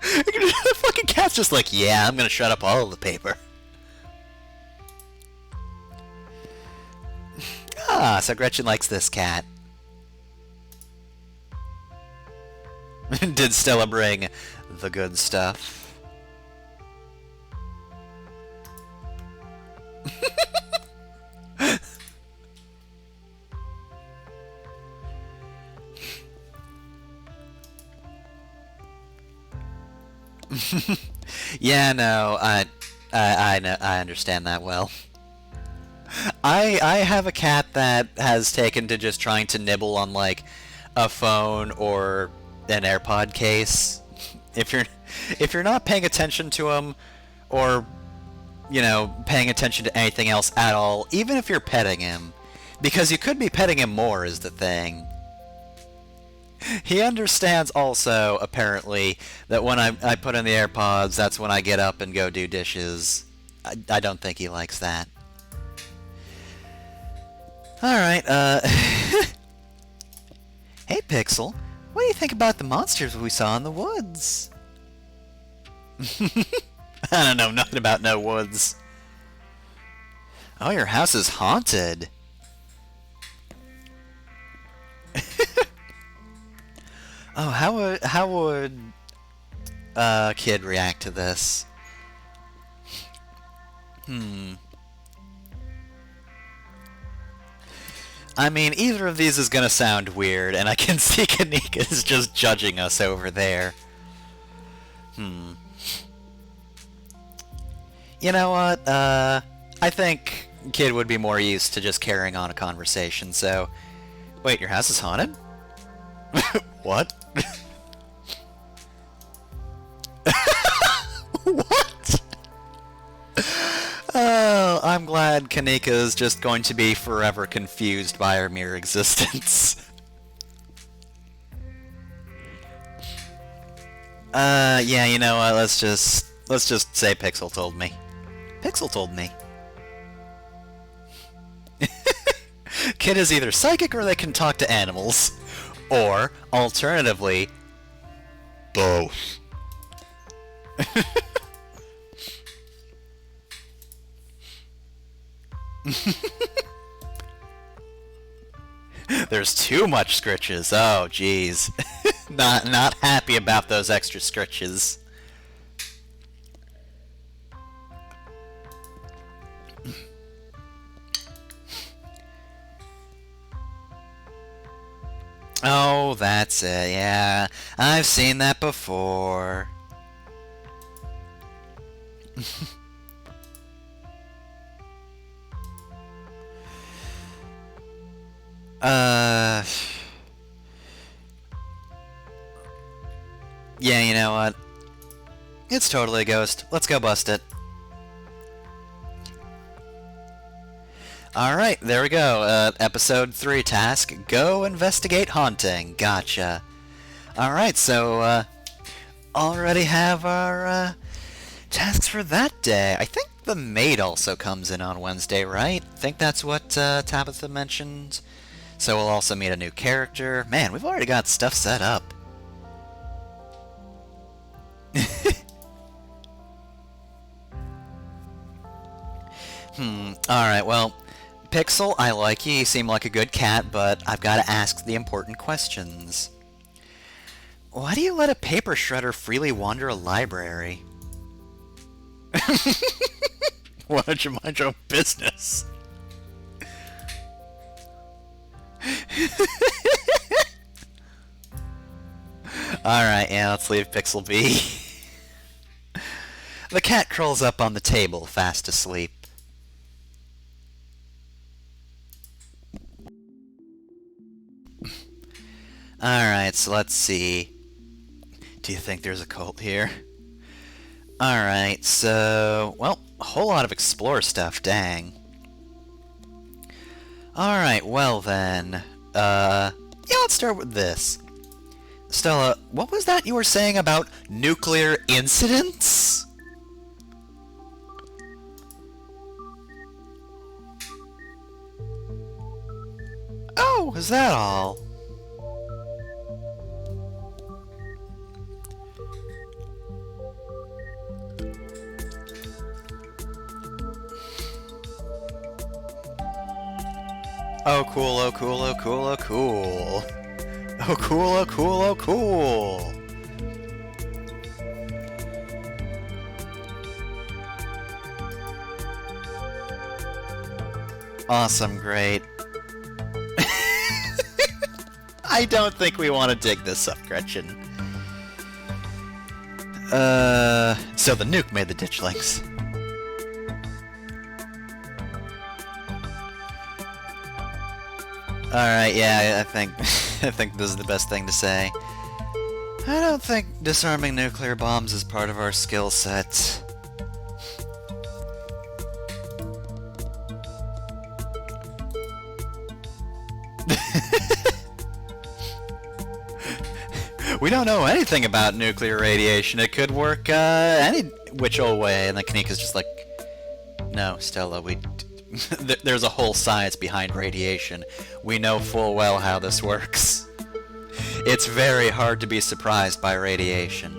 The fucking cat's just like, yeah, I'm gonna shut up all of the paper. Ah, so Gretchen likes this cat. Did Stella bring the good stuff? Yeah, no, I know, I understand that well. I have a cat that has taken to just trying to nibble on like a phone or an AirPod case. If you're not paying attention to him, or you know, paying attention to anything else at all, even if you're petting him, because you could be petting him more is the thing. He understands also, apparently, that when I put in the AirPods, that's when I get up and go do dishes. I don't think he likes that. Alright, Hey, Pixel. What do you think about the monsters we saw in the woods? I don't know nothing about no woods. Oh, your house is haunted. Oh, how would Kid react to this? I mean, either of these is gonna sound weird, and I can see Kanika is just judging us over there. You know what? I think Kid would be more used to just carrying on a conversation, so... Wait, your house is haunted? What? What? Oh, I'm glad Kanika is just going to be forever confused by our mere existence. Yeah, you know what, let's just say Pixel told me. Pixel told me. Kid is either psychic or they can talk to animals. Or, alternatively, both. There's too much scritches. Oh, jeez. Not happy about those extra scritches. Oh, that's it. Yeah, I've seen that before. Yeah, you know what? It's totally a ghost. Let's go bust it. Alright, there we go. Episode 3 task. Go investigate haunting. Gotcha. Alright, so, already have our, tasks for that day. I think the maid also comes in on Wednesday, right? I think that's what, Tabitha mentioned. So we'll also meet a new character. Man, we've already got stuff set up. Alright, well, Pixel, I like you. You seem like a good cat, but I've got to ask the important questions. Why do you let a paper shredder freely wander a library? Why don't you mind your own business? Alright, yeah, let's leave Pixel be. The cat curls up on the table, fast asleep. Alright, so let's see. Do you think there's a cult here? Alright, so... well, a whole lot of explore stuff, dang. Alright, well then... yeah, let's start with this. Stella, what was that you were saying about nuclear incidents? Oh, is that all? Oh cool, oh cool, oh cool, oh cool. Oh cool, oh cool, oh cool. Awesome, great. I don't think we want to dig this up, Gretchen. So the nuke made the ditchlings. Alright, yeah, I think I think this is the best thing to say. I don't think disarming nuclear bombs is part of our skill set. We don't know anything about nuclear radiation. It could work any which old way. And then Kanika's just like, no, Stella, there's a whole science behind radiation. We know full well how this works. It's very hard to be surprised by radiation.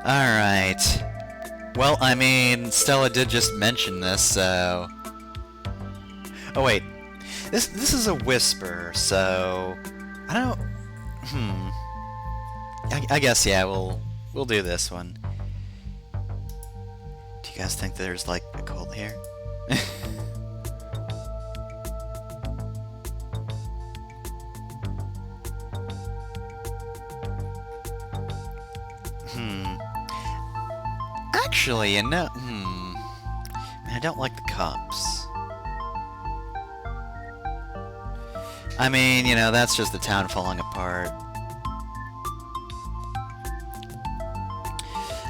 Alright. Well, I mean, Stella did just mention this, so... Oh, wait. This is a whisper, so... I don't... I guess, yeah, we'll do this one. Do you guys think there's, like, a cult here? Actually, you know... Man, I don't like the cops. I mean, you know, that's just the town falling apart.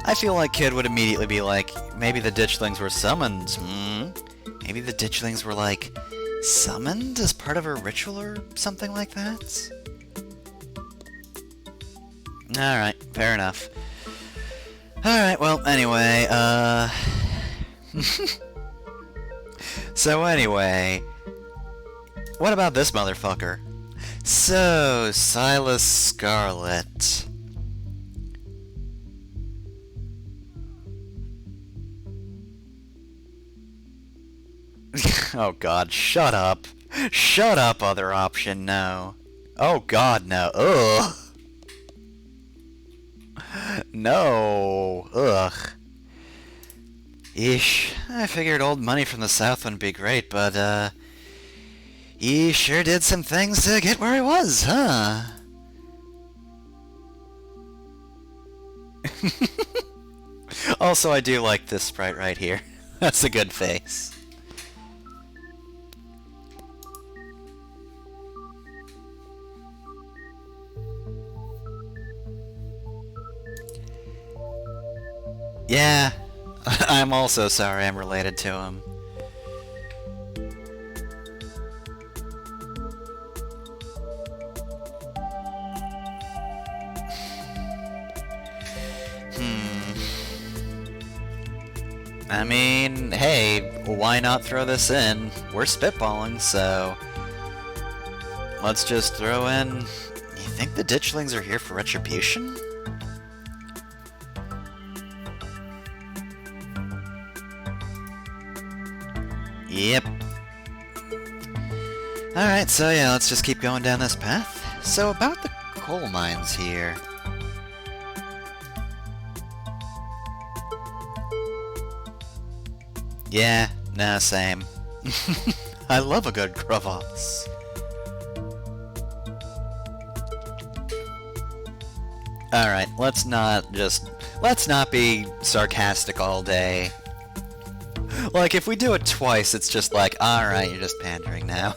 I feel like Kid would immediately be like, maybe the ditchlings were summoned. Maybe the ditchlings were, like, summoned as part of a ritual or something like that? Alright, fair enough. Alright, well, anyway, So anyway... What about this motherfucker? So, Silas Scarlet. Oh god, shut up. Shut up, other option, no. Oh god, no. Ugh. No. Ugh. Eesh. I figured old money from the south wouldn't be great, but, he sure did some things to get where he was, huh? Also, I do like this sprite right here. That's a good face. Yeah, I'm also sorry I'm related to him. I mean, hey, why not throw this in? We're spitballing, so... Let's just throw in... You think the ditchlings are here for retribution? Yep. Alright, so yeah, let's just keep going down this path. So about the coal mines here... Yeah, nah, same. I love a good crevasse. Alright, let's not be sarcastic all day. Like, if we do it twice, it's just like, alright, you're just pandering now.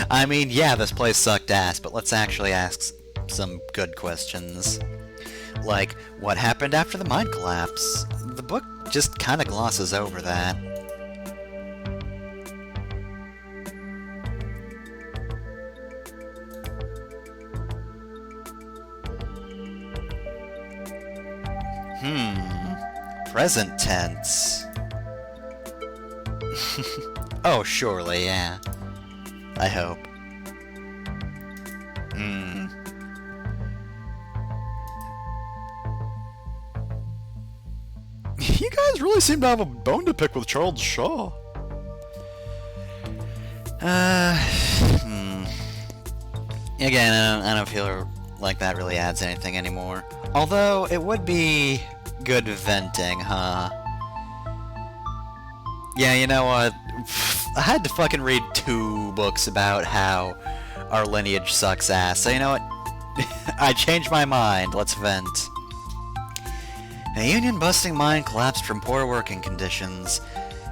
I mean, yeah, this place sucked ass, but let's actually ask some good questions. Like, what happened after the mine collapse? The book just kinda glosses over that. Present tense. Oh, surely, yeah. I hope. You guys really seem to have a bone to pick with Charles Shaw. Again, I don't feel like that really adds anything anymore. Although, it would be good venting, huh? Yeah, you know what? I had to fucking read 2 books about how our lineage sucks ass, so you know what? I changed my mind. Let's vent. A union-busting mine collapsed from poor working conditions.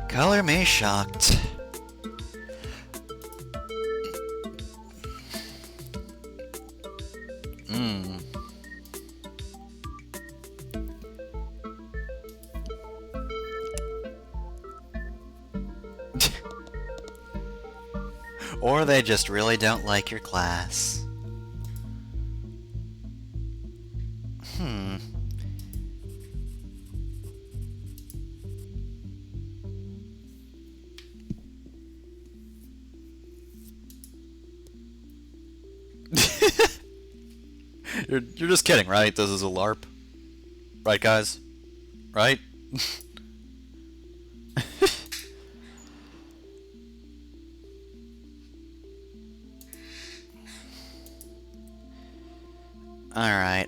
Color me shocked. Or they just really don't like your class. You're just kidding, right? This is a LARP. Right, guys? Right? Alright,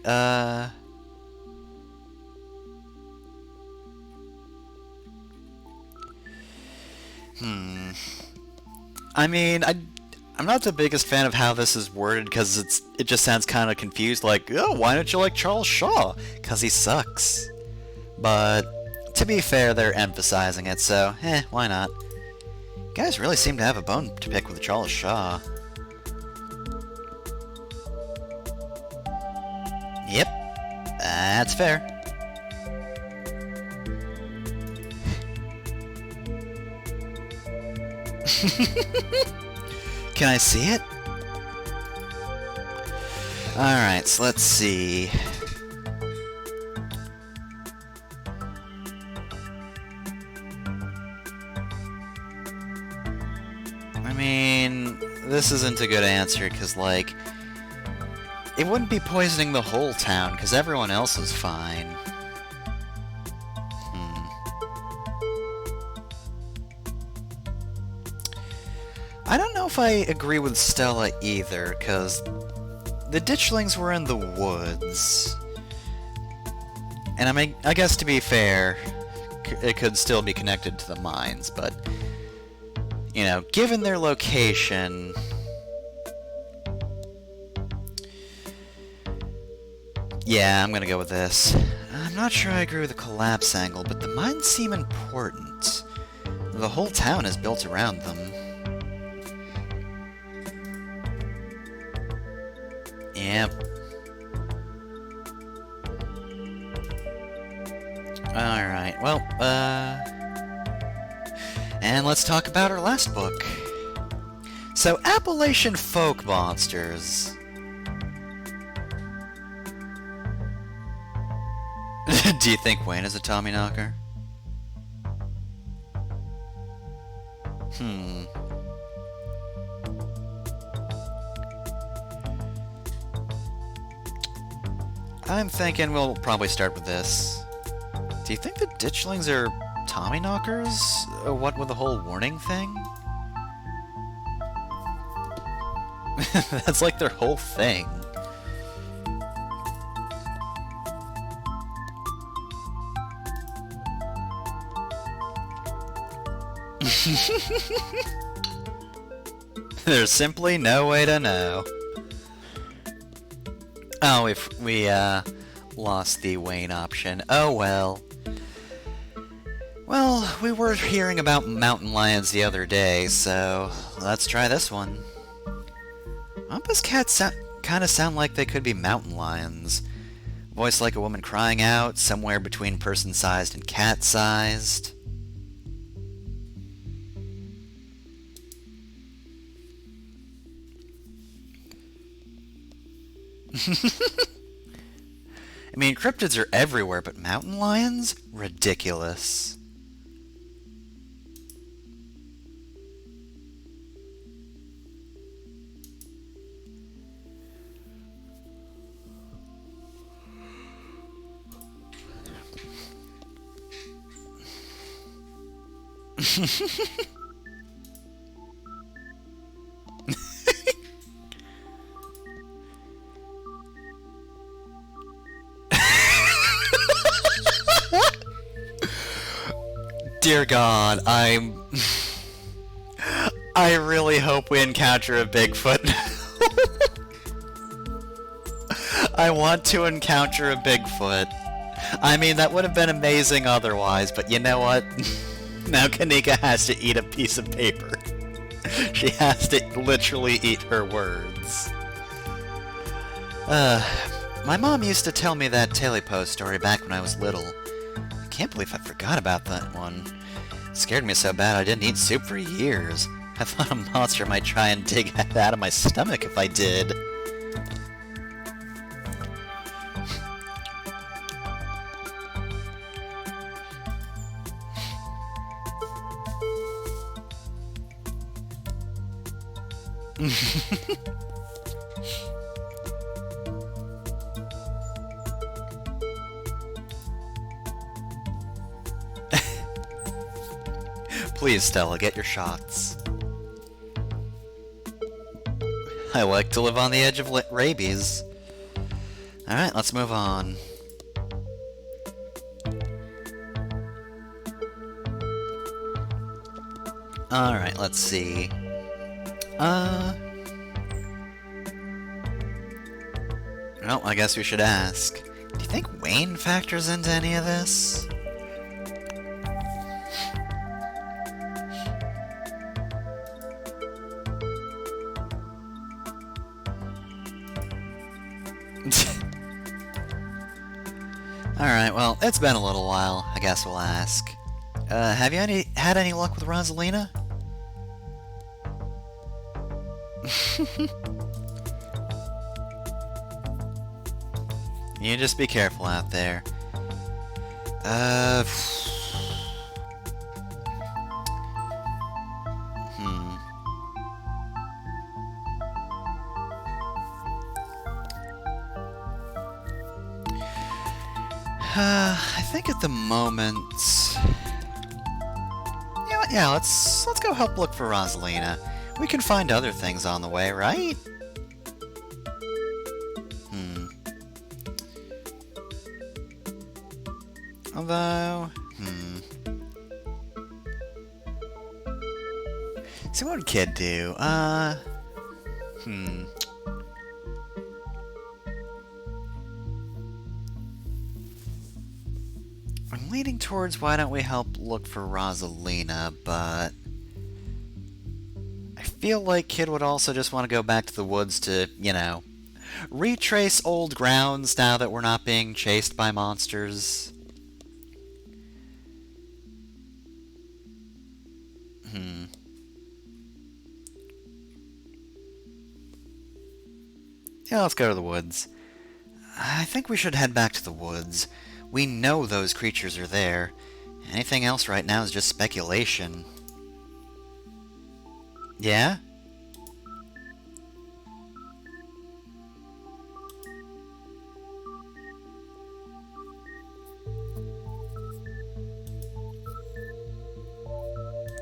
I mean, I'm not the biggest fan of how this is worded because it just sounds kind of confused, like, oh, why don't you like Charles Shaw? Because he sucks. But to be fair, they're emphasizing it, so why not? You guys really seem to have a bone to pick with Charles Shaw. Yep, that's fair. Can I see it? Alright, so let's see. I mean, this isn't a good answer, because, like, it wouldn't be poisoning the whole town, because everyone else is fine. I don't know if I agree with Stella either, because the ditchlings were in the woods. And I mean, I guess to be fair, it could still be connected to the mines, but, you know, given their location, yeah, I'm gonna go with this. I'm not sure I agree with the collapse angle, but the mines seem important. The whole town is built around them. Yep. Alright, well, and let's talk about our last book. So, Appalachian Folk Monsters. Do you think Wayne is a Tommyknocker? I'm thinking we'll probably start with this. Do you think the ditchlings are Tommyknockers? Or what with the whole warning thing? That's like their whole thing. There's simply no way to know. Oh, if we, lost the Wayne option. Oh, well. Well, we were hearing about mountain lions the other day, so let's try this one. Umpa's cats kind of sound like they could be mountain lions. Voice like a woman crying out, somewhere between person-sized and cat-sized. I mean, cryptids are everywhere, but mountain lions? Ridiculous. Dear God, I really hope we encounter a Bigfoot. I want to encounter a Bigfoot. I mean, that would have been amazing otherwise, but you know what? Now Kanika has to eat a piece of paper. She has to literally eat her words. My mom used to tell me that Telepo story back when I was little. I can't believe I forgot about that one. It scared me so bad I didn't eat soup for years. I thought a monster might try and dig out of my stomach if I did. Please, Stella, get your shots. I like to live on the edge of rabies. Alright, let's move on. Alright, let's see. Well, I guess we should ask. Do you think Wayne factors into any of this? Alright, well, it's been a little while. I guess we'll ask. Have you had any luck with Rosalina? You just be careful out there. I think at the moment... Yeah, let's go help look for Rosalina. We can find other things on the way, right? Although... So what would Kid do? I'm leaning towards why don't we help look for Rosalina, but... I feel like Kid would also just want to go back to the woods to, you know, retrace old grounds now that we're not being chased by monsters. Yeah, let's go to the woods. I think we should head back to the woods. We know those creatures are there. Anything else right now is just speculation. Yeah?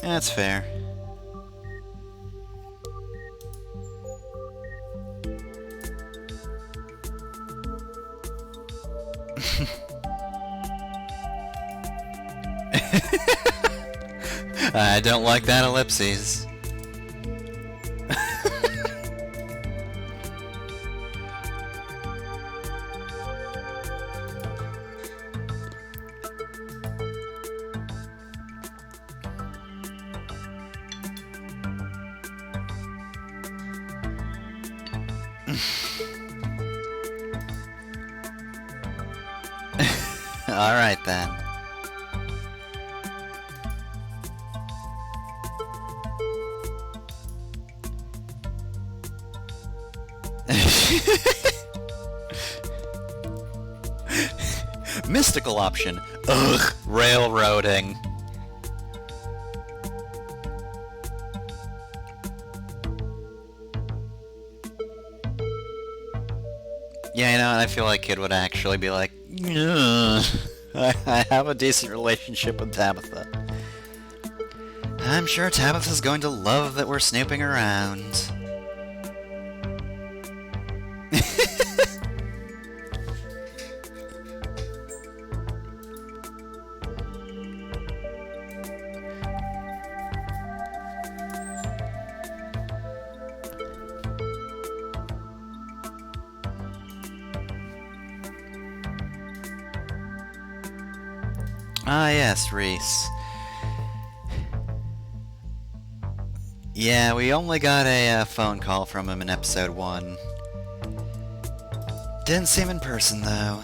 That's fair. I don't like that ellipses. Alright then. Mystical option. Ugh, railroading. Yeah, you know, I feel like Kid would actually be like, ugh, I have a decent relationship with Tabitha. I'm sure Tabitha's going to love that we're snooping around. Ah, yes, Reese. Yeah, we only got a phone call from him in episode 1. Didn't see him in person, though.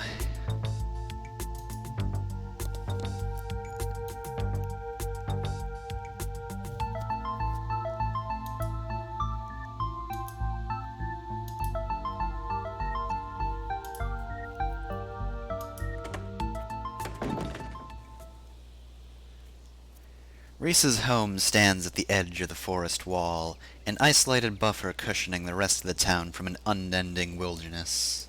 Reese's home stands at the edge of the forest wall, an isolated buffer cushioning the rest of the town from an unending wilderness.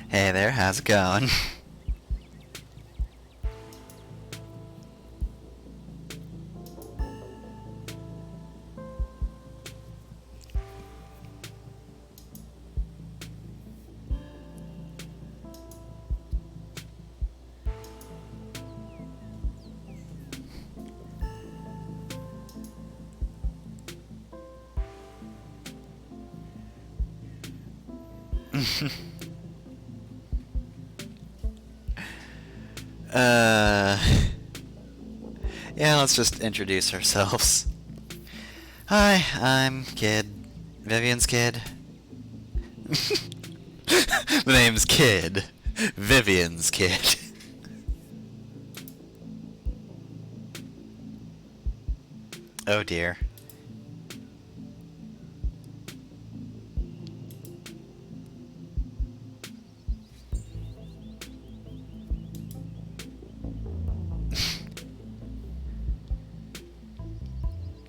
Hey there, how's it going? uh... Yeah, let's just introduce ourselves. Hi, I'm Kid. Vivian's Kid. The name's Kid. Vivian's Kid. Oh dear.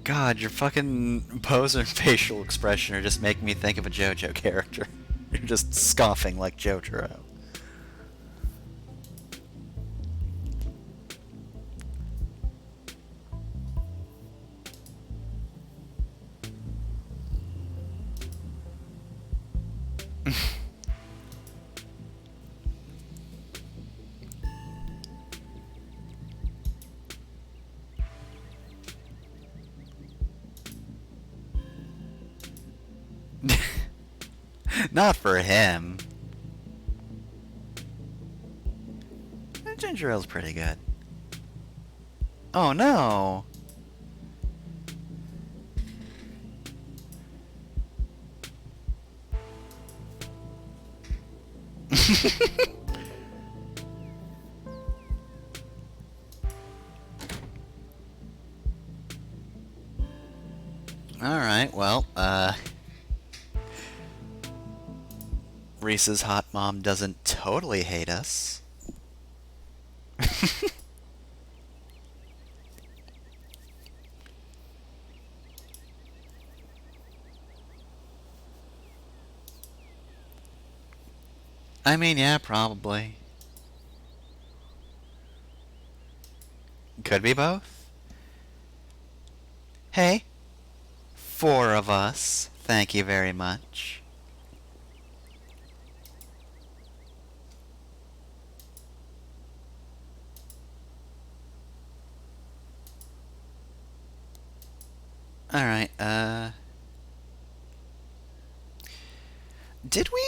God, your fucking pose and facial expression are just making me think of a JoJo character. You're just scoffing like Jotaro. Not for him. Ginger ale's pretty good. Oh no! Alright, well, Reese's hot mom doesn't totally hate us. I mean, yeah, probably. Could be both. Hey, 4 of us. Thank you very much. Alright, did we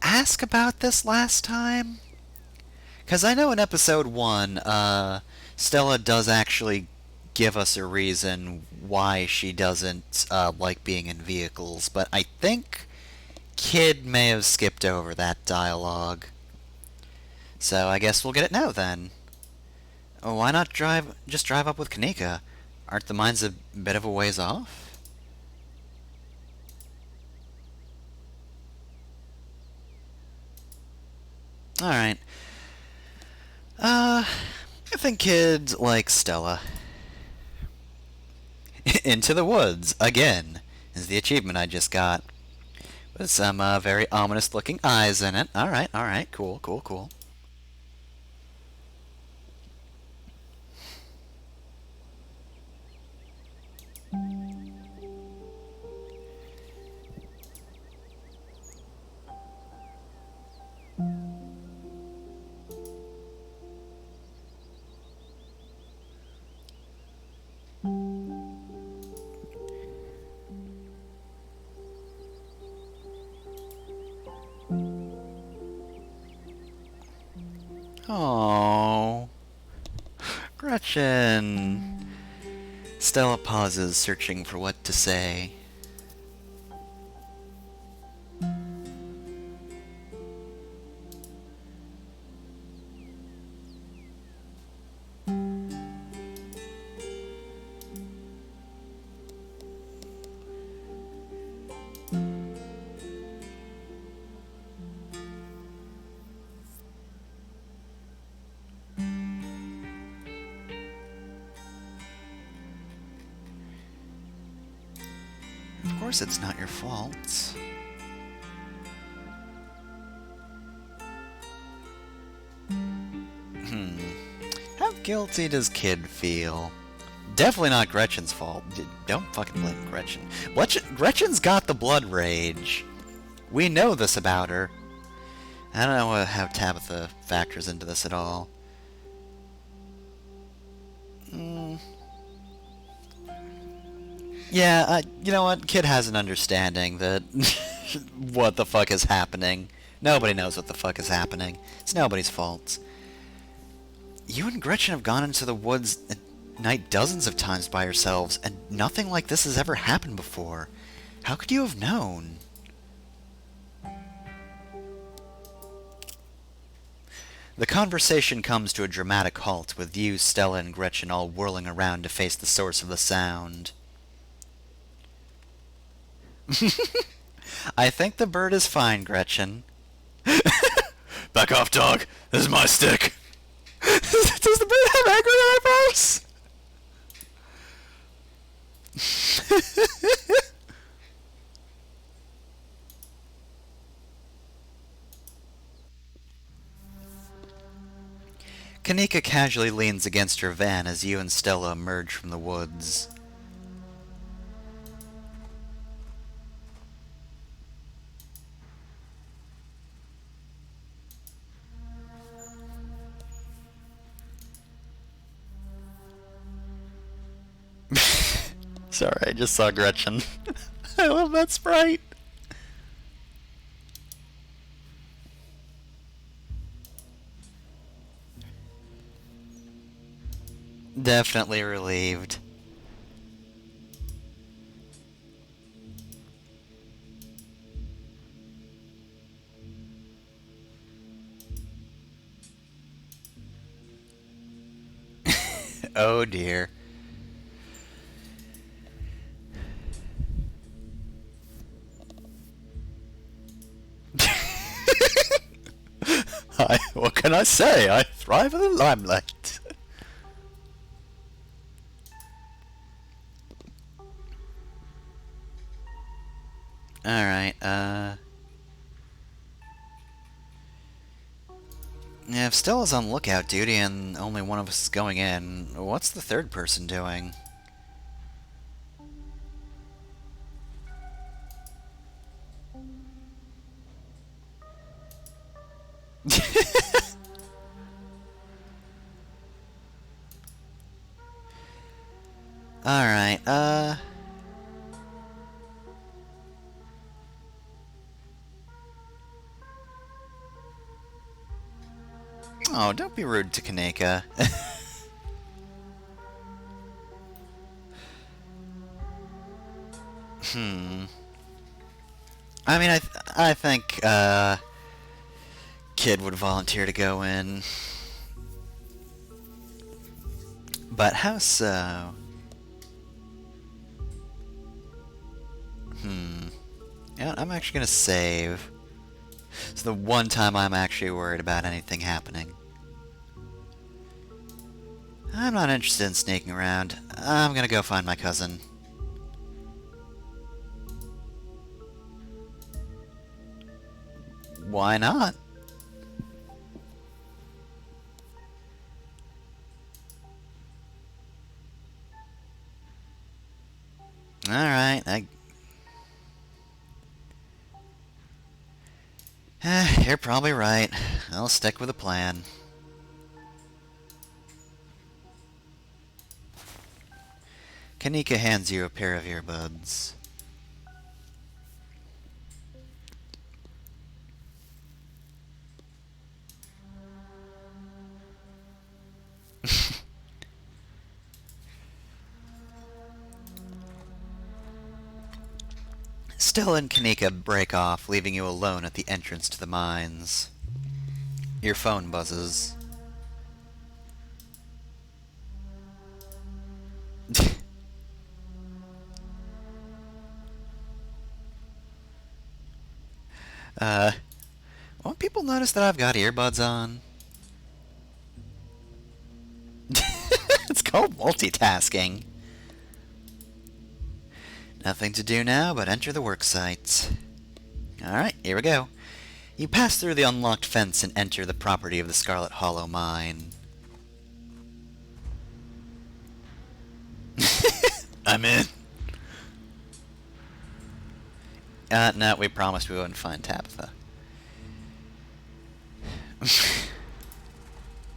ask about this last time? Because I know in episode 1, Stella does actually give us a reason why she doesn't like being in vehicles, but I think Kid may have skipped over that dialogue. So I guess we'll get it now then. Oh, why not just drive up with Kanika? Aren't the mines a bit of a ways off? Alright. I think Kid likes Stella. Into the woods, again, is the achievement I just got. With some very ominous looking eyes in it. Alright, cool, cool, cool. Oh, Gretchen. Stella pauses, searching for what to say. course it's not your fault. How guilty does Kid feel? Definitely not Gretchen's fault. Don't fucking blame Gretchen. Gretchen's got the blood rage. We know this about her. I don't know how Tabitha factors into this at all. Yeah, you know what? Kid has an understanding that what the fuck is happening. Nobody knows what the fuck is happening. It's nobody's fault. You and Gretchen have gone into the woods at night dozens of times by yourselves, and nothing like this has ever happened before. How could you have known? The conversation comes to a dramatic halt, with you, Stella, and Gretchen all whirling around to face the source of the sound. I think the bird is fine, Gretchen. Back off, dog. This is my stick. Does the bird have angry eyebrows? Kanika casually leans against your van as you and Stella emerge from the woods. Sorry, I just saw Gretchen. I love that sprite. Definitely relieved. Oh dear. What can I say? I thrive in the limelight. Alright, yeah, if Stella's on lookout duty and only one of us is going in, what's the third person doing? Alright, oh, don't be rude to Kaneka. I mean, I think, Kid would volunteer to go in. But how so? Yeah, I'm actually gonna save. It's the one time I'm actually worried about anything happening. I'm not interested in sneaking around. I'm gonna go find my cousin. Why not? Alright, you're probably right. I'll stick with the plan. Kanika hands you a pair of earbuds. Stella and Kanika break off, leaving you alone at the entrance to the mines. Your phone buzzes. Won't people notice that I've got earbuds on? It's called multitasking. Nothing to do now but enter the worksite. Alright, here we go. You pass through the unlocked fence and enter the property of the Scarlet Hollow mine. I'm in. No, we promised we wouldn't find Tabitha.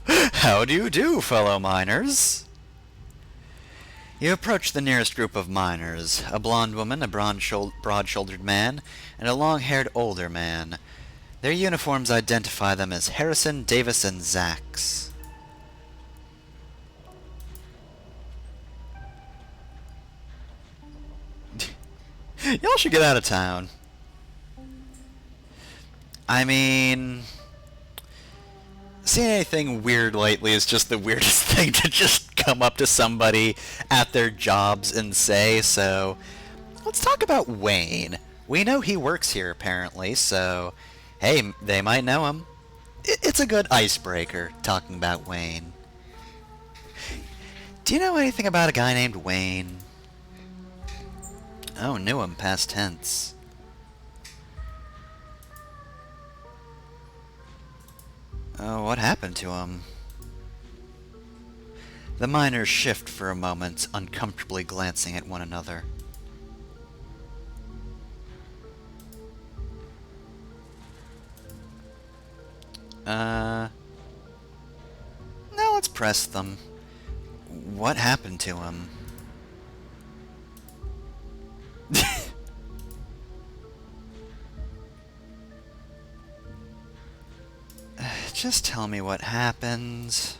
How do you do, fellow miners? You approach the nearest group of miners, a blonde woman, a broad-shouldered man, and a long-haired older man. Their uniforms identify them as Harrison, Davis, and Zax. Y'all should get out of town. I mean, seeing anything weird lately is just the weirdest thing to just come up to somebody at their jobs and say, so let's talk about Wayne. We know he works here apparently, so hey, they might know him. It's a good icebreaker, talking about Wayne. Do you know anything about a guy named Wayne? Oh, knew him, past tense. Oh, what happened to him? The miners shift for a moment, uncomfortably glancing at one another. No, let's press them. What happened to him? Just tell me what happened.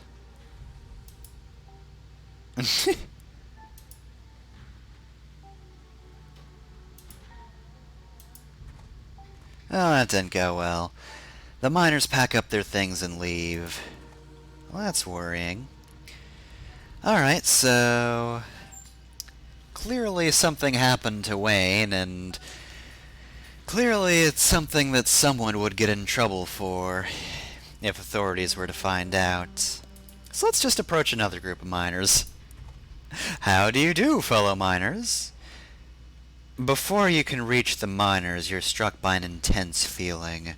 Oh, that didn't go well. The miners pack up their things and leave. Well, that's worrying. Alright, so clearly something happened to Wayne, and clearly it's something that someone would get in trouble for if authorities were to find out. So let's just approach another group of miners. How do you do, fellow miners? Before you can reach the miners, you're struck by an intense feeling.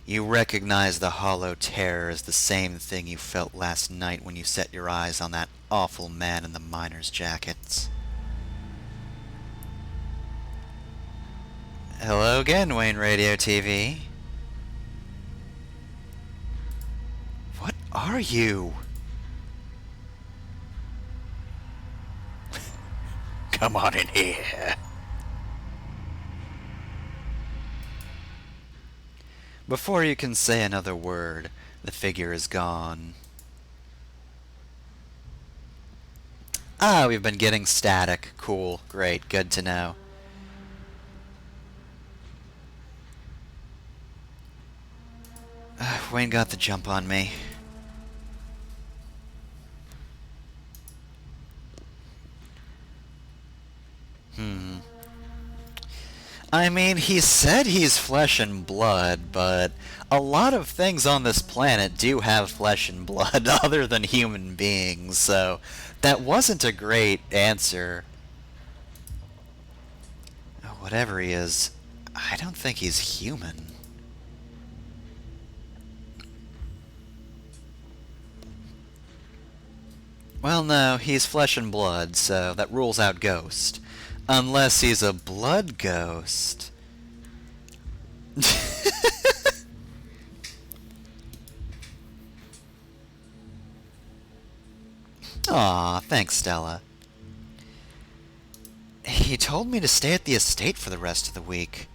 You recognize the hollow terror as the same thing you felt last night when you set your eyes on that awful man in the miner's jacket. Hello again, Wayne Radio TV. What are you? Come on in here. Before you can say another word, the figure is gone. Ah, we've been getting static. Cool. Great. Good to know. Wayne got the jump on me. I mean, he said he's flesh and blood, but a lot of things on this planet do have flesh and blood other than human beings, so that wasn't a great answer. Whatever he is, I don't think he's human. Well, no, he's flesh and blood, so that rules out ghost. Unless he's a blood ghost. Aw, thanks, Stella. He told me to stay at the estate for the rest of the week.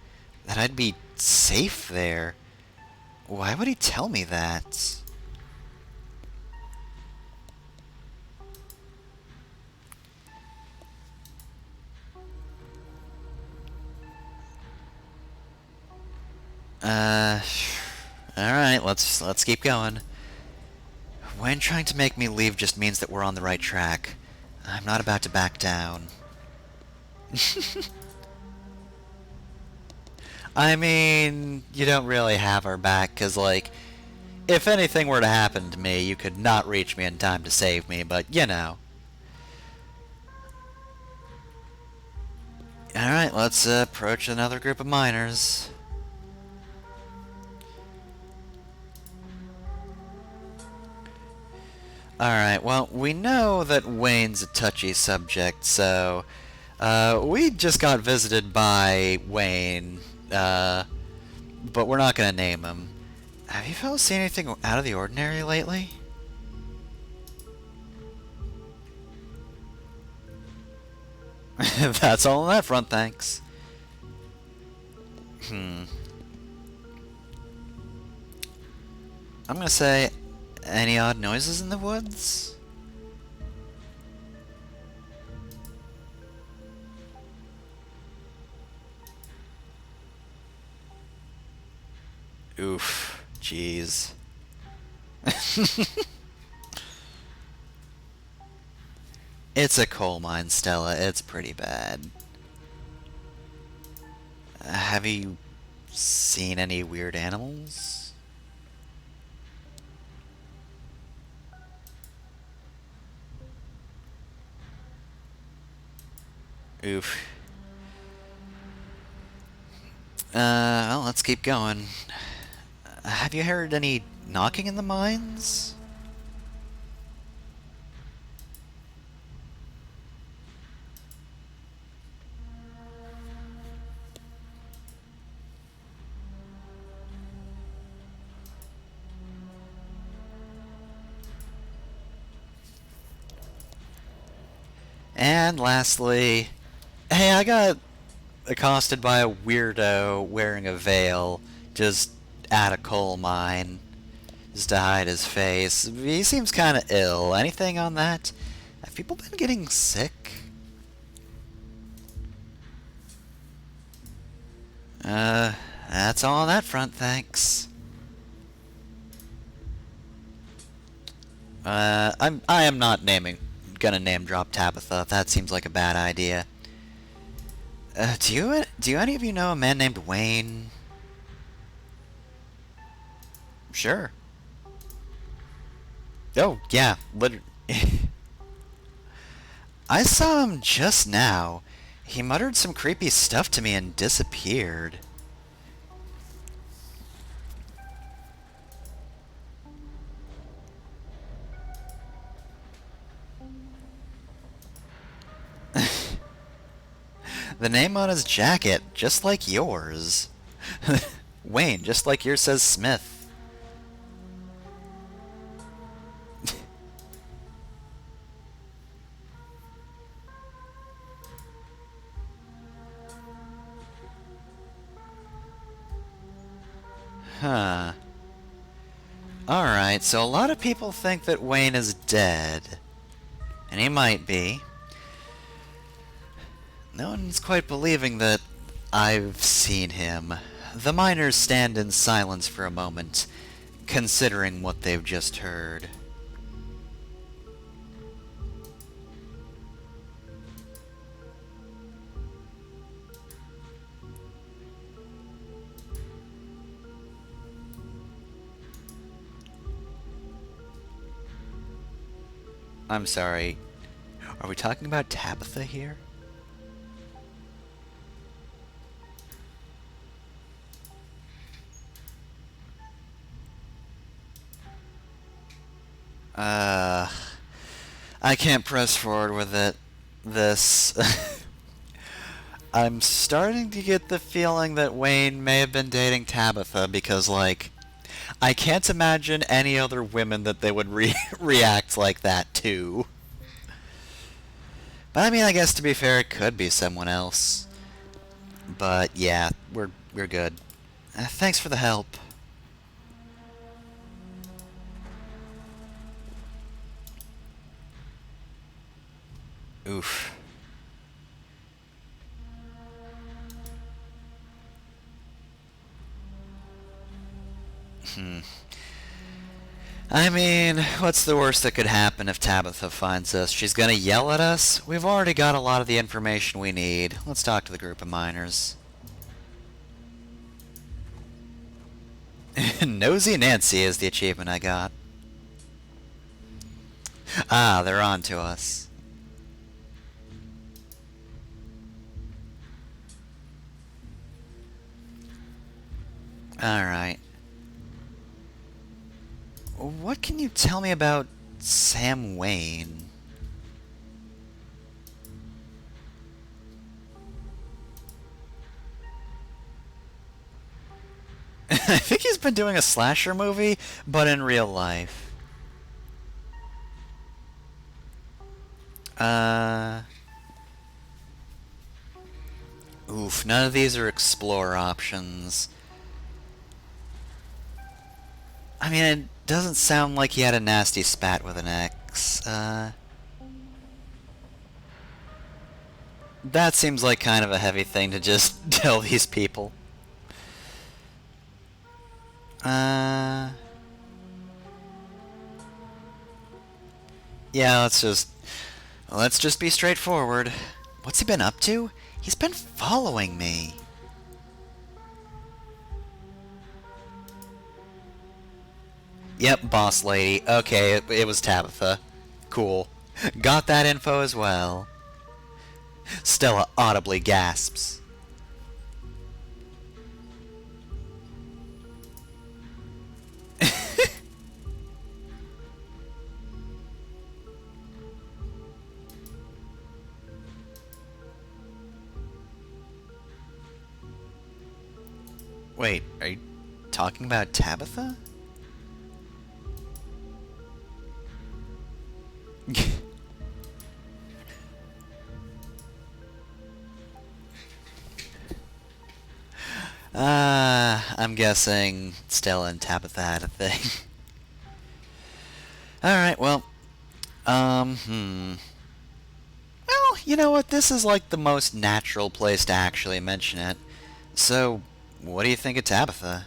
That I'd be safe there. Why would he tell me that? Alright, let's keep going. When trying to make me leave just means that we're on the right track. I'm not about to back down. I mean, you don't really have our back, 'cause, like, if anything were to happen to me, you could not reach me in time to save me, but, you know. Alright, let's approach another group of miners. Alright, well, we know that Wayne's a touchy subject, so we just got visited by Wayne, but we're not gonna name him. Have you fellas seen anything out of the ordinary lately? That's all on that front, thanks. I'm gonna say, any odd noises in the woods? Oof, jeez. It's a coal mine, Stella. It's pretty bad. Have you seen any weird animals? Oof. Well, let's keep going. Have you heard any knocking in the mines? And lastly, hey, I got accosted by a weirdo wearing a veil just at a coal mine, just to hide his face. He seems kind of ill. Anything on that? Have people been getting sick? That's all on that front, thanks. I am not gonna name drop Tabitha. That seems like a bad idea. Do any of you know a man named Wayne? Sure. Oh, yeah, literally. I saw him just now. He muttered some creepy stuff to me and disappeared. The name on his jacket, just like yours. Wayne, just like yours says Smith. Huh. Alright, so a lot of people think that Wayne is dead. And he might be. No one's quite believing that I've seen him. The miners stand in silence for a moment, considering what they've just heard. I'm sorry. Are we talking about Tabitha here? I can't press forward with this. I'm starting to get the feeling that Wayne may have been dating Tabitha because, like, I can't imagine any other women that they would react like that to. But I mean, I guess to be fair, it could be someone else. But yeah, we're good. Thanks for the help. Oof. I mean, what's the worst that could happen if Tabitha finds us? She's gonna yell at us? We've already got a lot of the information we need. Let's talk to the group of miners. Nosy Nancy is the achievement I got. Ah, they're on to us. Alright. What can you tell me about Sam Wayne? I think he's been doing a slasher movie, but in real life. Oof, none of these are explore options. I mean, it doesn't sound like he had a nasty spat with an ex. That seems like kind of a heavy thing to just tell these people. Yeah, let's just be straightforward. What's he been up to? He's been following me. Yep, boss lady. Okay, it was Tabitha. Cool. Got that info as well. Stella audibly gasps. Wait, are you talking about Tabitha? I'm guessing Stella and Tabitha had a thing. Alright, well, well, you know what? This is like the most natural place to actually mention it. So, what do you think of Tabitha?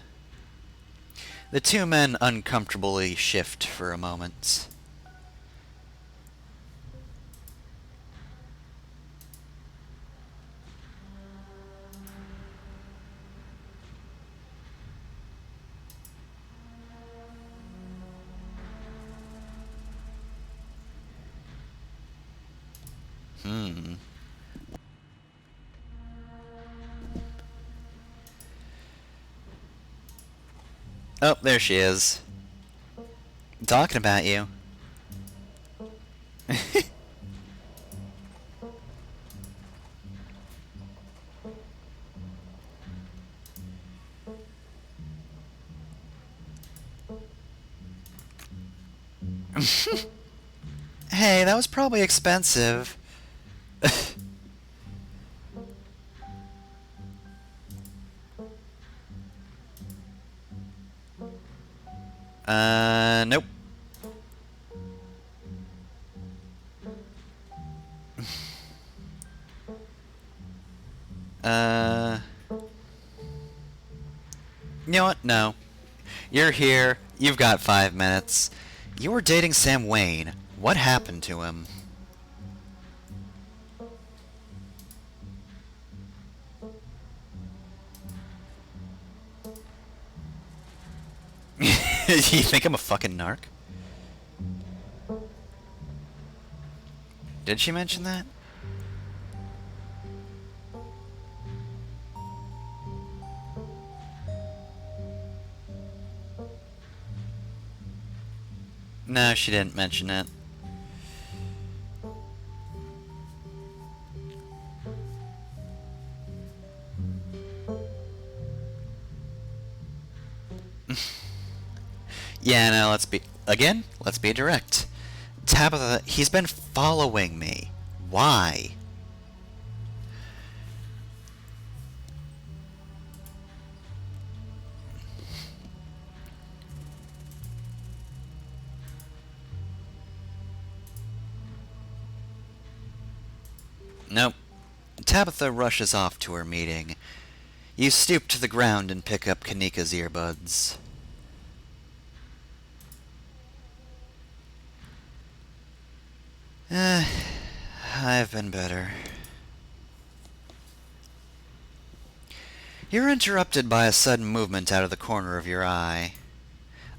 The two men uncomfortably shift for a moment. Oh, there she is. Talking about you. Hey, that was probably expensive. Nope. You know what? No. You're here. You've got 5 minutes. You were dating Sam Wayne. What happened to him? You think I'm a fucking narc? Did she mention that? No, she didn't mention it. Yeah, no, let's be direct. Tabitha, he's been following me. Why? Nope. Tabitha rushes off to her meeting. You stoop to the ground and pick up Kanika's earbuds. I've been better. You're interrupted by a sudden movement out of the corner of your eye.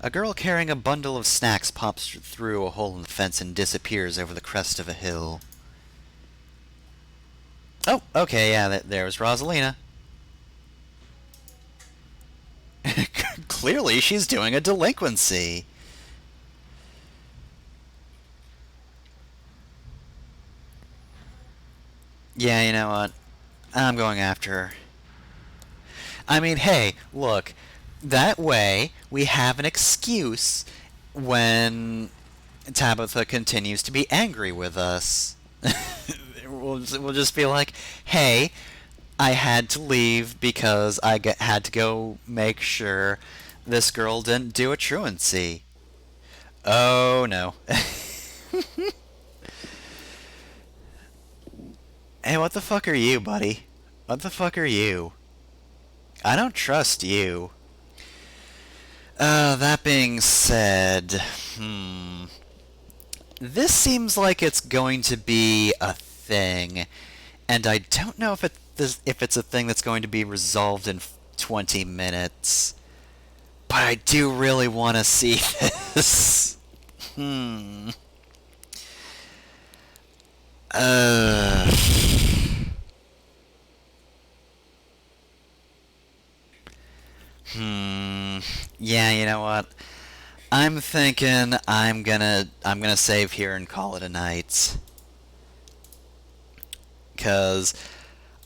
A girl carrying a bundle of snacks pops through a hole in the fence and disappears over the crest of a hill. Oh, okay, yeah, there was Rosalina. Clearly, she's doing a delinquency. Yeah, you know what? I'm going after her. I mean, hey, look, that way we have an excuse when Tabitha continues to be angry with us. We'll just be like, hey, I had to leave because had to go make sure this girl didn't do a truancy. Oh no. Hey, what the fuck are you, buddy? What the fuck are you? I don't trust you. That being said, this seems like it's going to be a thing, and I don't know if it's a thing that's going to be resolved in 20 minutes. But I do really want to see this. Uh. Yeah, you know what? I'm thinking I'm gonna save here and call it a night. Cause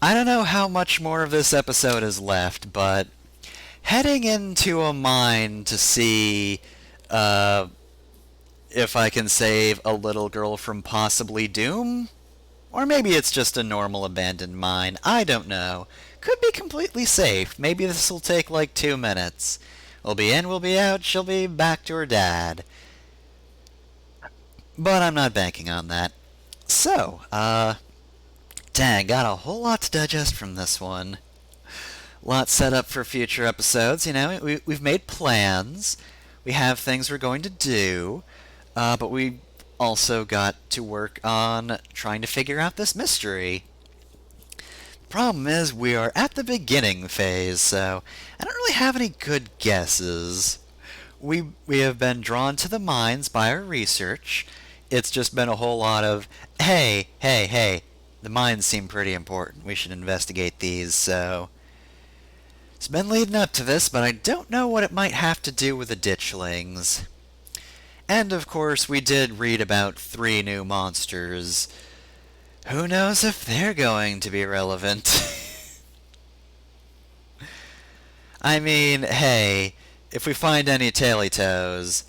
I don't know how much more of this episode is left, but heading into a mine to see if I can save a little girl from possibly doom? Or maybe it's just a normal abandoned mine. I don't know. Could be completely safe. Maybe this will take like 2 minutes. We'll be in, we'll be out, she'll be back to her dad. But I'm not banking on that. So, dang, got a whole lot to digest from this one. Lot set up for future episodes, you know, we've made plans. We have things we're going to do. But we also got to work on trying to figure out this mystery. Problem is, we are at the beginning phase, so I don't really have any good guesses. We have been drawn to the mines by our research. It's just been a whole lot of, hey, hey, hey, the mines seem pretty important. We should investigate these, so it's been leading up to this, but I don't know what it might have to do with the ditchlings. And of course, we did read about 3 new monsters. Who knows if they're going to be relevant? I mean, hey, if we find any taily toes,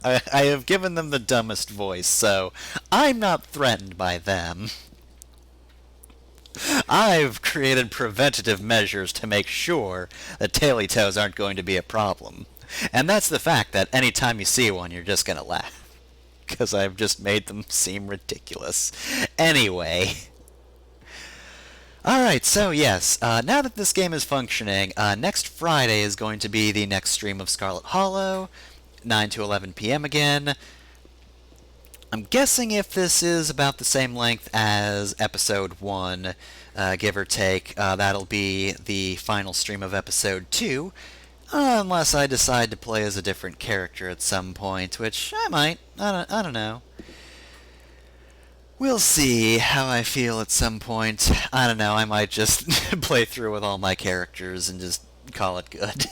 I have given them the dumbest voice, so I'm not threatened by them. I've created preventative measures to make sure that taily toes aren't going to be a problem. And that's the fact that anytime you see one, you're just gonna laugh. Because I've just made them seem ridiculous. Anyway. Alright, so yes, now that this game is functioning, next Friday is going to be the next stream of Scarlet Hollow, 9 to 11 p.m. again. I'm guessing if this is about the same length as Episode 1, give or take, that'll be the final stream of Episode 2. Unless I decide to play as a different character at some point, which I might. I don't know. We'll see how I feel at some point. I don't know, I might just play through with all my characters and just call it good.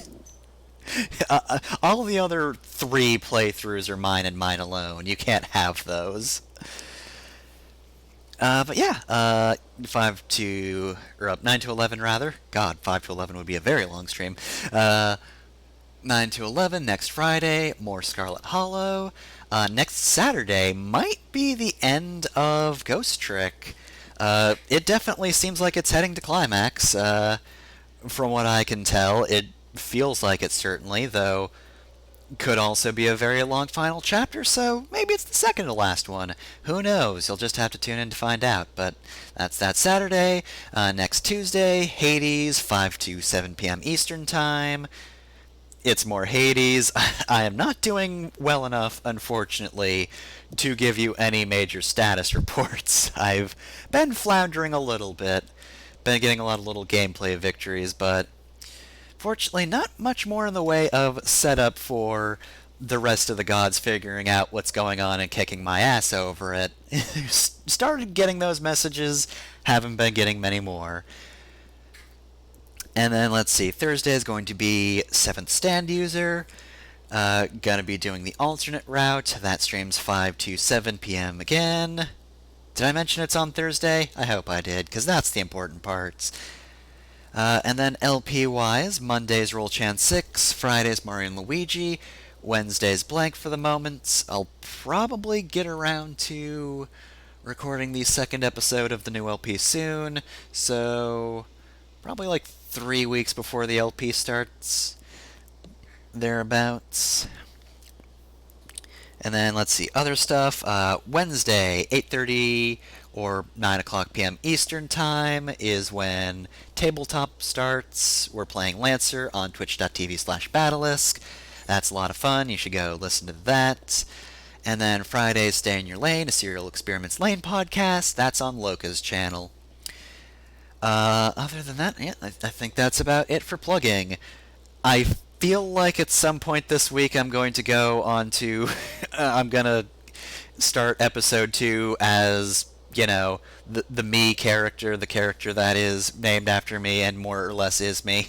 All the other 3 playthroughs are mine and mine alone. You can't have those. But yeah, 9 to 11 rather. God, 5 to 11 would be a very long stream. 9 to 11 next Friday, more Scarlet Hollow. Next Saturday might be the end of Ghost Trick. It definitely seems like it's heading to climax. From what I can tell, it feels like it certainly, though could also be a very long final chapter, so maybe it's the second to last one. Who knows? You'll just have to tune in to find out. But that's that Saturday. Next Tuesday, Hades, 5 to 7 p.m. Eastern Time. It's more Hades. I am not doing well enough, unfortunately, to give you any major status reports. I've been floundering a little bit, been getting a lot of little gameplay victories, but fortunately not much more in the way of setup for the rest of the gods figuring out what's going on and kicking my ass over it. Started getting those messages, haven't been getting many more. And then let's see, Thursday is going to be 7th Stand User. Gonna be doing the alternate route. That streams 5 to 7 p.m. again. Did I mention it's on Thursday? I hope I did, because that's the important parts. And then LP-wise, Monday's Roll Chan 6, Friday's Mario and Luigi, Wednesday's blank for the moment. I'll probably get around to recording the second episode of the new LP soon, so probably like 3 weeks before the LP starts, thereabouts. And then let's see, other stuff. Wednesday, 8:30 or 9 o'clock p.m. Eastern Time is when Tabletop starts. We're playing Lancer on twitch.tv/Batalisk. That's a lot of fun. You should go listen to that. And then Friday, Stay in Your Lane, a Serial Experiments Lane podcast. That's on Loca's channel. Other than that, yeah, I think that's about it for plugging. I feel like at some point this week I'm going to go on to... I'm going to start episode 2 as, the me character, the character that is named after me and more or less is me.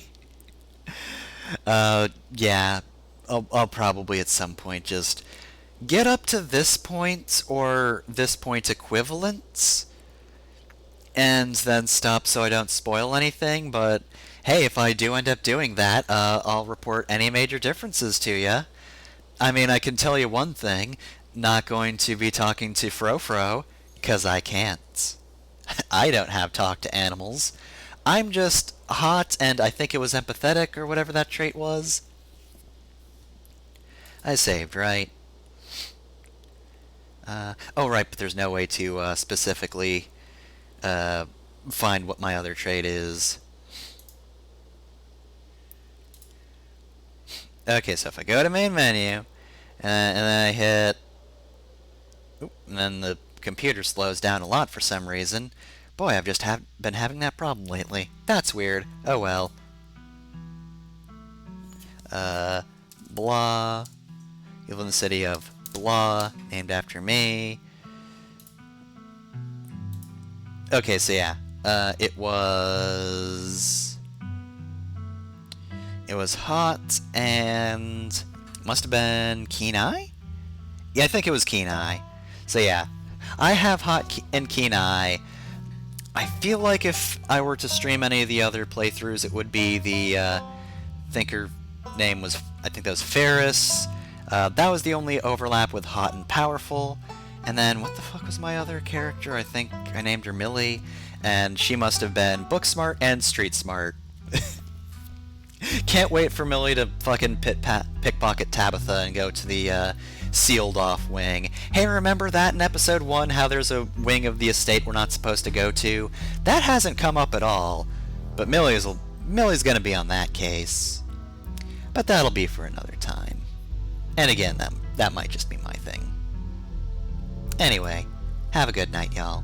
Yeah, I'll probably at some point just get up to this point or this point equivalents and then stop so I don't spoil anything, but hey, if I do end up doing that, I'll report any major differences to you. I mean, I can tell you one thing, not going to be talking to Frofro, 'cause I can't. I don't have talk to animals. I'm just hot and I think it was empathetic or whatever that trait was. I saved, right? Oh, right, but there's no way to specifically find what my other trait is. Okay, so if I go to main menu, and then I hit... Oop, and then the computer slows down a lot for some reason. Boy, I've just been having that problem lately. That's weird. Oh well. Blah. You live in the city of blah, named after me. Okay, so yeah. It was hot and must have been Keen Eye? Yeah, I think it was Keen Eye. So yeah, I have hot and Keen Eye. I feel like if I were to stream any of the other playthroughs, it would be the thinker name was, I think that was Ferris. That was the only overlap with Hot and Powerful. And then, what the fuck was my other character? I think I named her Millie. And she must have been Book Smart and Street Smart. Can't wait for Millie to fucking pickpocket Tabitha and go to the sealed off wing. Hey, remember that in episode 1, how there's a wing of the estate we're not supposed to go to? That hasn't come up at all. But Millie's gonna be on that case. But that'll be for another time. And again, that might just be my thing. Anyway, have a good night, y'all.